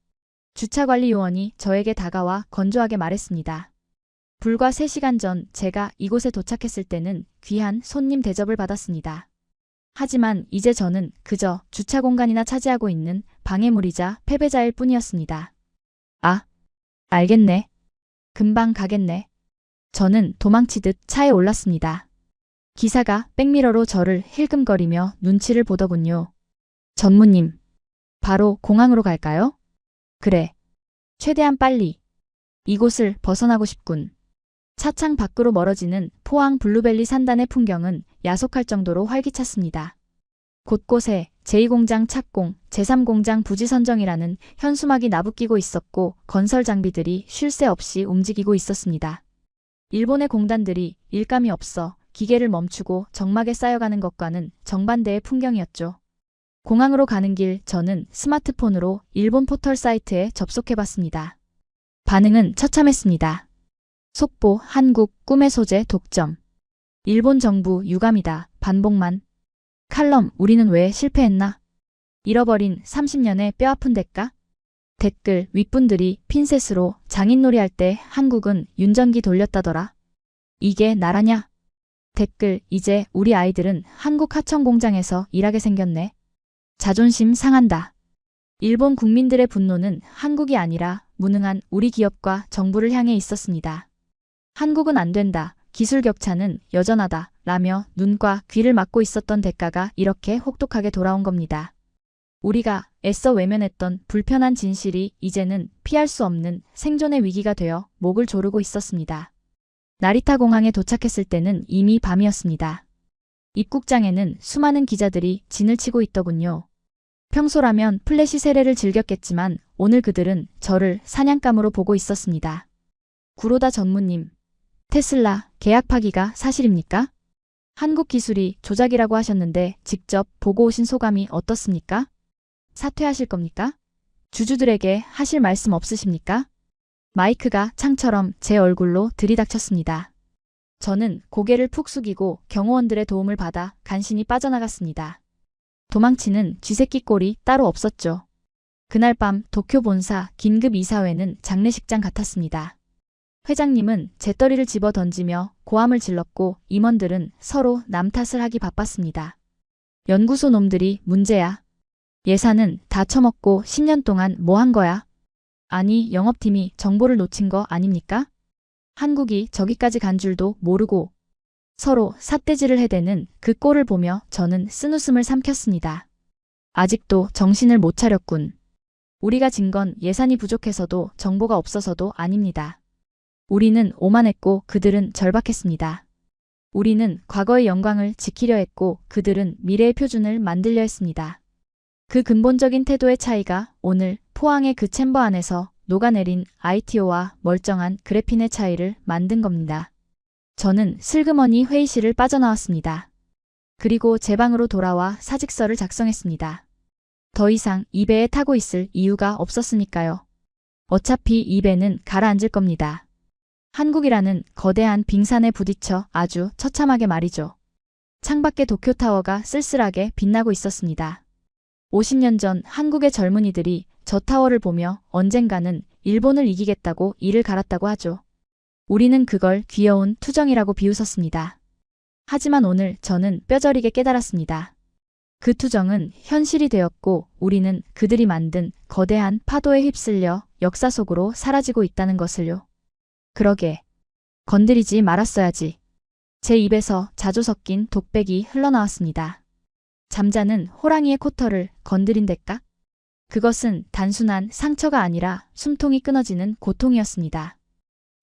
주차관리 요원이 저에게 다가와 건조하게 말했습니다. 불과 3시간 전 제가 이곳에 도착했을 때는 귀한 손님 대접을 받았습니다. 하지만 이제 저는 그저 주차 공간이나 차지하고 있는 방해물이자 패배자일 뿐이었습니다. 아, 알겠네. 금방 가겠네. 저는 도망치듯 차에 올랐습니다. 기사가 백미러로 저를 힐끔거리며 눈치를 보더군요. 전무님, 바로 공항으로 갈까요? 그래. 최대한 빨리. 이곳을 벗어나고 싶군. 차창 밖으로 멀어지는 포항 블루벨리 산단의 풍경은 야속할 정도로 활기찼습니다. 곳곳에 제2공장 착공, 제3공장 부지 선정이라는 현수막이 나부끼고 있었고 건설 장비들이 쉴 새 없이 움직이고 있었습니다. 일본의 공단들이 일감이 없어 기계를 멈추고 적막에 쌓여가는 것과는 정반대의 풍경이었죠. 공항으로 가는 길 저는 스마트폰으로 일본 포털 사이트에 접속해봤습니다. 반응은 처참했습니다. 속보 한국 꿈의 소재 독점. 일본 정부 유감이다. 반복만. 칼럼 우리는 왜 실패했나? 잃어버린 30년의 뼈아픈 대가? 댓글 윗분들이 핀셋으로 장인놀이 할 때 한국은 윤전기 돌렸다더라. 이게 나라냐? 댓글 이제 우리 아이들은 한국 하청 공장에서 일하게 생겼네. 자존심 상한다. 일본 국민들의 분노는 한국이 아니라 무능한 우리 기업과 정부를 향해 있었습니다. 한국은 안 된다. 기술 격차는 여전하다. 라며 눈과 귀를 막고 있었던 대가가 이렇게 혹독하게 돌아온 겁니다. 우리가 애써 외면했던 불편한 진실이 이제는 피할 수 없는 생존의 위기가 되어 목을 조르고 있었습니다. 나리타 공항에 도착했을 때는 이미 밤이었습니다. 입국장에는 수많은 기자들이 진을 치고 있더군요. 평소라면 플래시 세례를 즐겼겠지만 오늘 그들은 저를 사냥감으로 보고 있었습니다. 구로다 전무님, 테슬라 계약 파기가 사실입니까? 한국 기술이 조작이라고 하셨는데 직접 보고 오신 소감이 어떻습니까? 사퇴하실 겁니까? 주주들에게 하실 말씀 없으십니까? 마이크가 창처럼 제 얼굴로 들이닥쳤습니다. 저는 고개를 푹 숙이고 경호원들의 도움을 받아 간신히 빠져나갔습니다. 도망치는 쥐새끼 꼴이 따로 없었죠. 그날 밤 도쿄 본사 긴급 이사회는 장례식장 같았습니다. 회장님은 재떨이를 집어 던지며 고함을 질렀고 임원들은 서로 남 탓을 하기 바빴습니다. 연구소 놈들이 문제야. 예산은 다 처먹고 10년 동안 뭐 한 거야? 아니, 영업팀이 정보를 놓친 거 아닙니까? 한국이 저기까지 간 줄도 모르고 서로 삿대질을 해대는 그 꼴을 보며 저는 쓴웃음을 삼켰습니다. 아직도 정신을 못 차렸군. 우리가 진 건 예산이 부족해서도 정보가 없어서도 아닙니다. 우리는 오만했고 그들은 절박했습니다. 우리는 과거의 영광을 지키려 했고 그들은 미래의 표준을 만들려 했습니다. 그 근본적인 태도의 차이가 오늘 포항의 그 챔버 안에서 녹아내린 ITO와 멀쩡한 그래핀의 차이를 만든 겁니다. 저는 슬그머니 회의실을 빠져나왔습니다. 그리고 제 방으로 돌아와 사직서를 작성했습니다. 더 이상 이 배에 타고 있을 이유가 없었으니까요. 어차피 이 배는 가라앉을 겁니다. 한국이라는 거대한 빙산에 부딪혀 아주 처참하게 말이죠. 창밖에 도쿄타워가 쓸쓸하게 빛나고 있었습니다. 50년 전 한국의 젊은이들이 저 타워를 보며 언젠가는 일본을 이기겠다고 이를 갈았다고 하죠. 우리는 그걸 귀여운 투정이라고 비웃었습니다. 하지만 오늘 저는 뼈저리게 깨달았습니다. 그 투정은 현실이 되었고 우리는 그들이 만든 거대한 파도에 휩쓸려 역사 속으로 사라지고 있다는 것을요. 그러게. 건드리지 말았어야지. 제 입에서 자주 섞인 독백이 흘러나왔습니다. 잠자는 호랑이의 코털을 건드린 대가? 그것은 단순한 상처가 아니라 숨통이 끊어지는 고통이었습니다.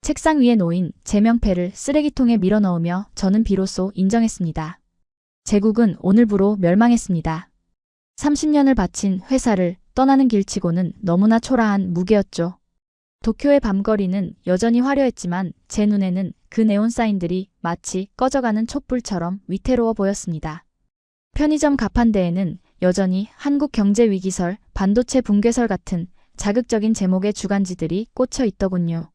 책상 위에 놓인 제 명패를 쓰레기통에 밀어넣으며 저는 비로소 인정했습니다. 제국은 오늘부로 멸망했습니다. 30년을 바친 회사를 떠나는 길치고는 너무나 초라한 무게였죠. 도쿄의 밤거리는 여전히 화려했지만 제 눈에는 그 네온사인들이 마치 꺼져가는 촛불처럼 위태로워 보였습니다. 편의점 가판대에는 여전히 한국경제위기설, 반도체 붕괴설 같은 자극적인 제목의 주간지들이 꽂혀 있더군요.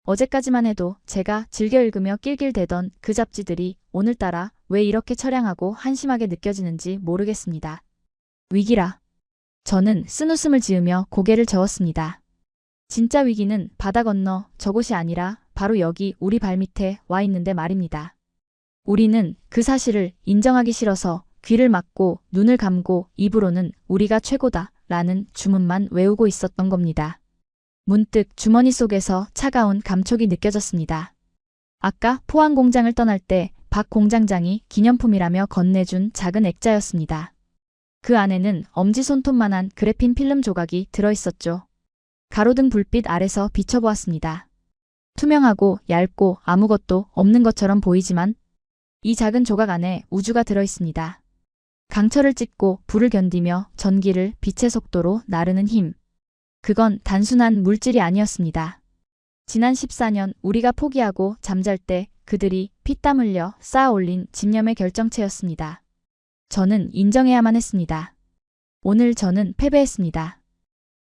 어제까지만 해도 제가 즐겨 읽으며 낄낄대던 그 잡지들이 오늘따라 왜 이렇게 처량하고 한심하게 느껴지는지 모르겠습니다. 위기라. 저는 쓴웃음을 지으며 고개를 저었습니다. 진짜 위기는 바다 건너 저곳이 아니라 바로 여기 우리 발밑에 와 있는데 말입니다. 우리는 그 사실을 인정하기 싫어서 귀를 막고 눈을 감고 입으로는 우리가 최고다 라는 주문만 외우고 있었던 겁니다. 문득 주머니 속에서 차가운 감촉이 느껴졌습니다. 아까 포항 공장을 떠날 때 박 공장장이 기념품이라며 건네준 작은 액자였습니다. 그 안에는 엄지손톱만한 그래핀 필름 조각이 들어있었죠. 가로등 불빛 아래서 비춰보았습니다. 투명하고 얇고 아무것도 없는 것처럼 보이지만 이 작은 조각 안에 우주가 들어있습니다. 강철을 찢고 불을 견디며 전기를 빛의 속도로 나르는 힘. 그건 단순한 물질이 아니었습니다. 지난 14년 우리가 포기하고 잠잘 때 그들이 피땀 흘려 쌓아 올린 집념의 결정체였습니다. 저는 인정해야만 했습니다. 오늘 저는 패배했습니다.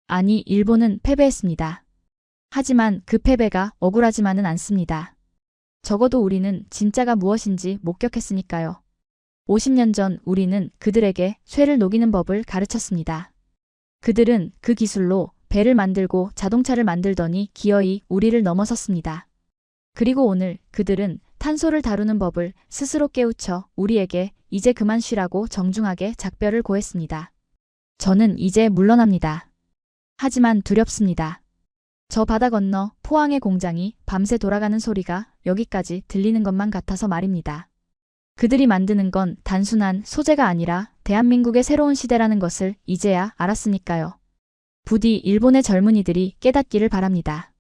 아니, 일본은 패배했습니다. 하지만 그 패배가 억울하지만은 않습니다. 적어도 우리는 진짜가 무엇인지 목격했으니까요. 50년 전 우리는 그들에게 쇠를 녹이는 법을 가르쳤습니다. 그들은 그 기술로 배를 만들고 자동차를 만들더니 기어이 우리를 넘어섰습니다. 그리고 오늘 그들은 탄소를 다루는 법을 스스로 깨우쳐 우리에게 이제 그만 쉬라고 정중하게 작별을 고했습니다. 저는 이제 물러납니다. 하지만 두렵습니다. 저 바다 건너 포항의 공장이 밤새 돌아가는 소리가 여기까지 들리는 것만 같아서 말입니다. 그들이 만드는 건 단순한 소재가 아니라 대한민국의 새로운 시대라는 것을 이제야 알았으니까요. 부디 일본의 젊은이들이 깨닫기를 바랍니다.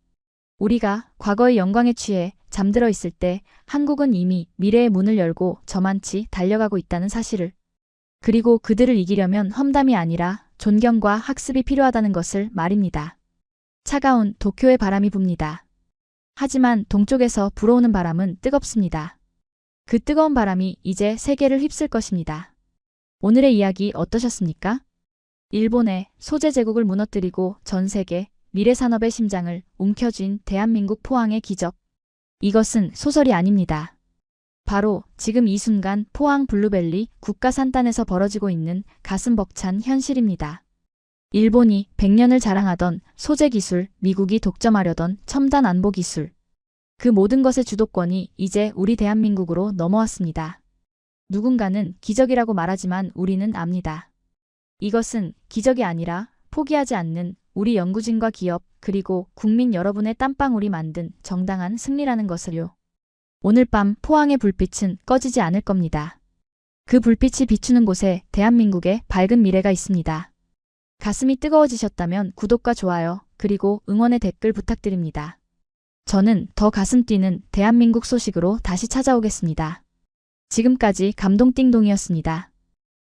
우리가 과거의 영광에 취해 잠들어 있을 때 한국은 이미 미래의 문을 열고 저만치 달려가고 있다는 사실을, 그리고 그들을 이기려면 험담이 아니라 존경과 학습이 필요하다는 것을 말입니다. 차가운 도쿄의 바람이 붑니다. 하지만 동쪽에서 불어오는 바람은 뜨겁습니다. 그 뜨거운 바람이 이제 세계를 휩쓸 것입니다. 오늘의 이야기 어떠셨습니까? 일본의 소재 제국을 무너뜨리고 전 세계 미래 산업의 심장을 움켜쥔 대한민국 포항의 기적. 이것은 소설이 아닙니다. 바로 지금 이 순간 포항 블루벨리 국가 산단에서 벌어지고 있는 가슴 벅찬 현실입니다. 일본이 100년을 자랑하던 소재 기술, 미국이 독점하려던 첨단 안보 기술. 그 모든 것의 주도권이 이제 우리 대한민국으로 넘어왔습니다. 누군가는 기적이라고 말하지만 우리는 압니다. 이것은 기적이 아니라 포기하지 않는 우리 연구진과 기업 그리고 국민 여러분의 땀방울이 만든 정당한 승리라는 것을요. 오늘 밤 포항의 불빛은 꺼지지 않을 겁니다. 그 불빛이 비추는 곳에 대한민국의 밝은 미래가 있습니다. 가슴이 뜨거워지셨다면 구독과 좋아요 그리고 응원의 댓글 부탁드립니다. 저는 더 가슴 뛰는 대한민국 소식으로 다시 찾아오겠습니다. 지금까지 감동띵동이었습니다.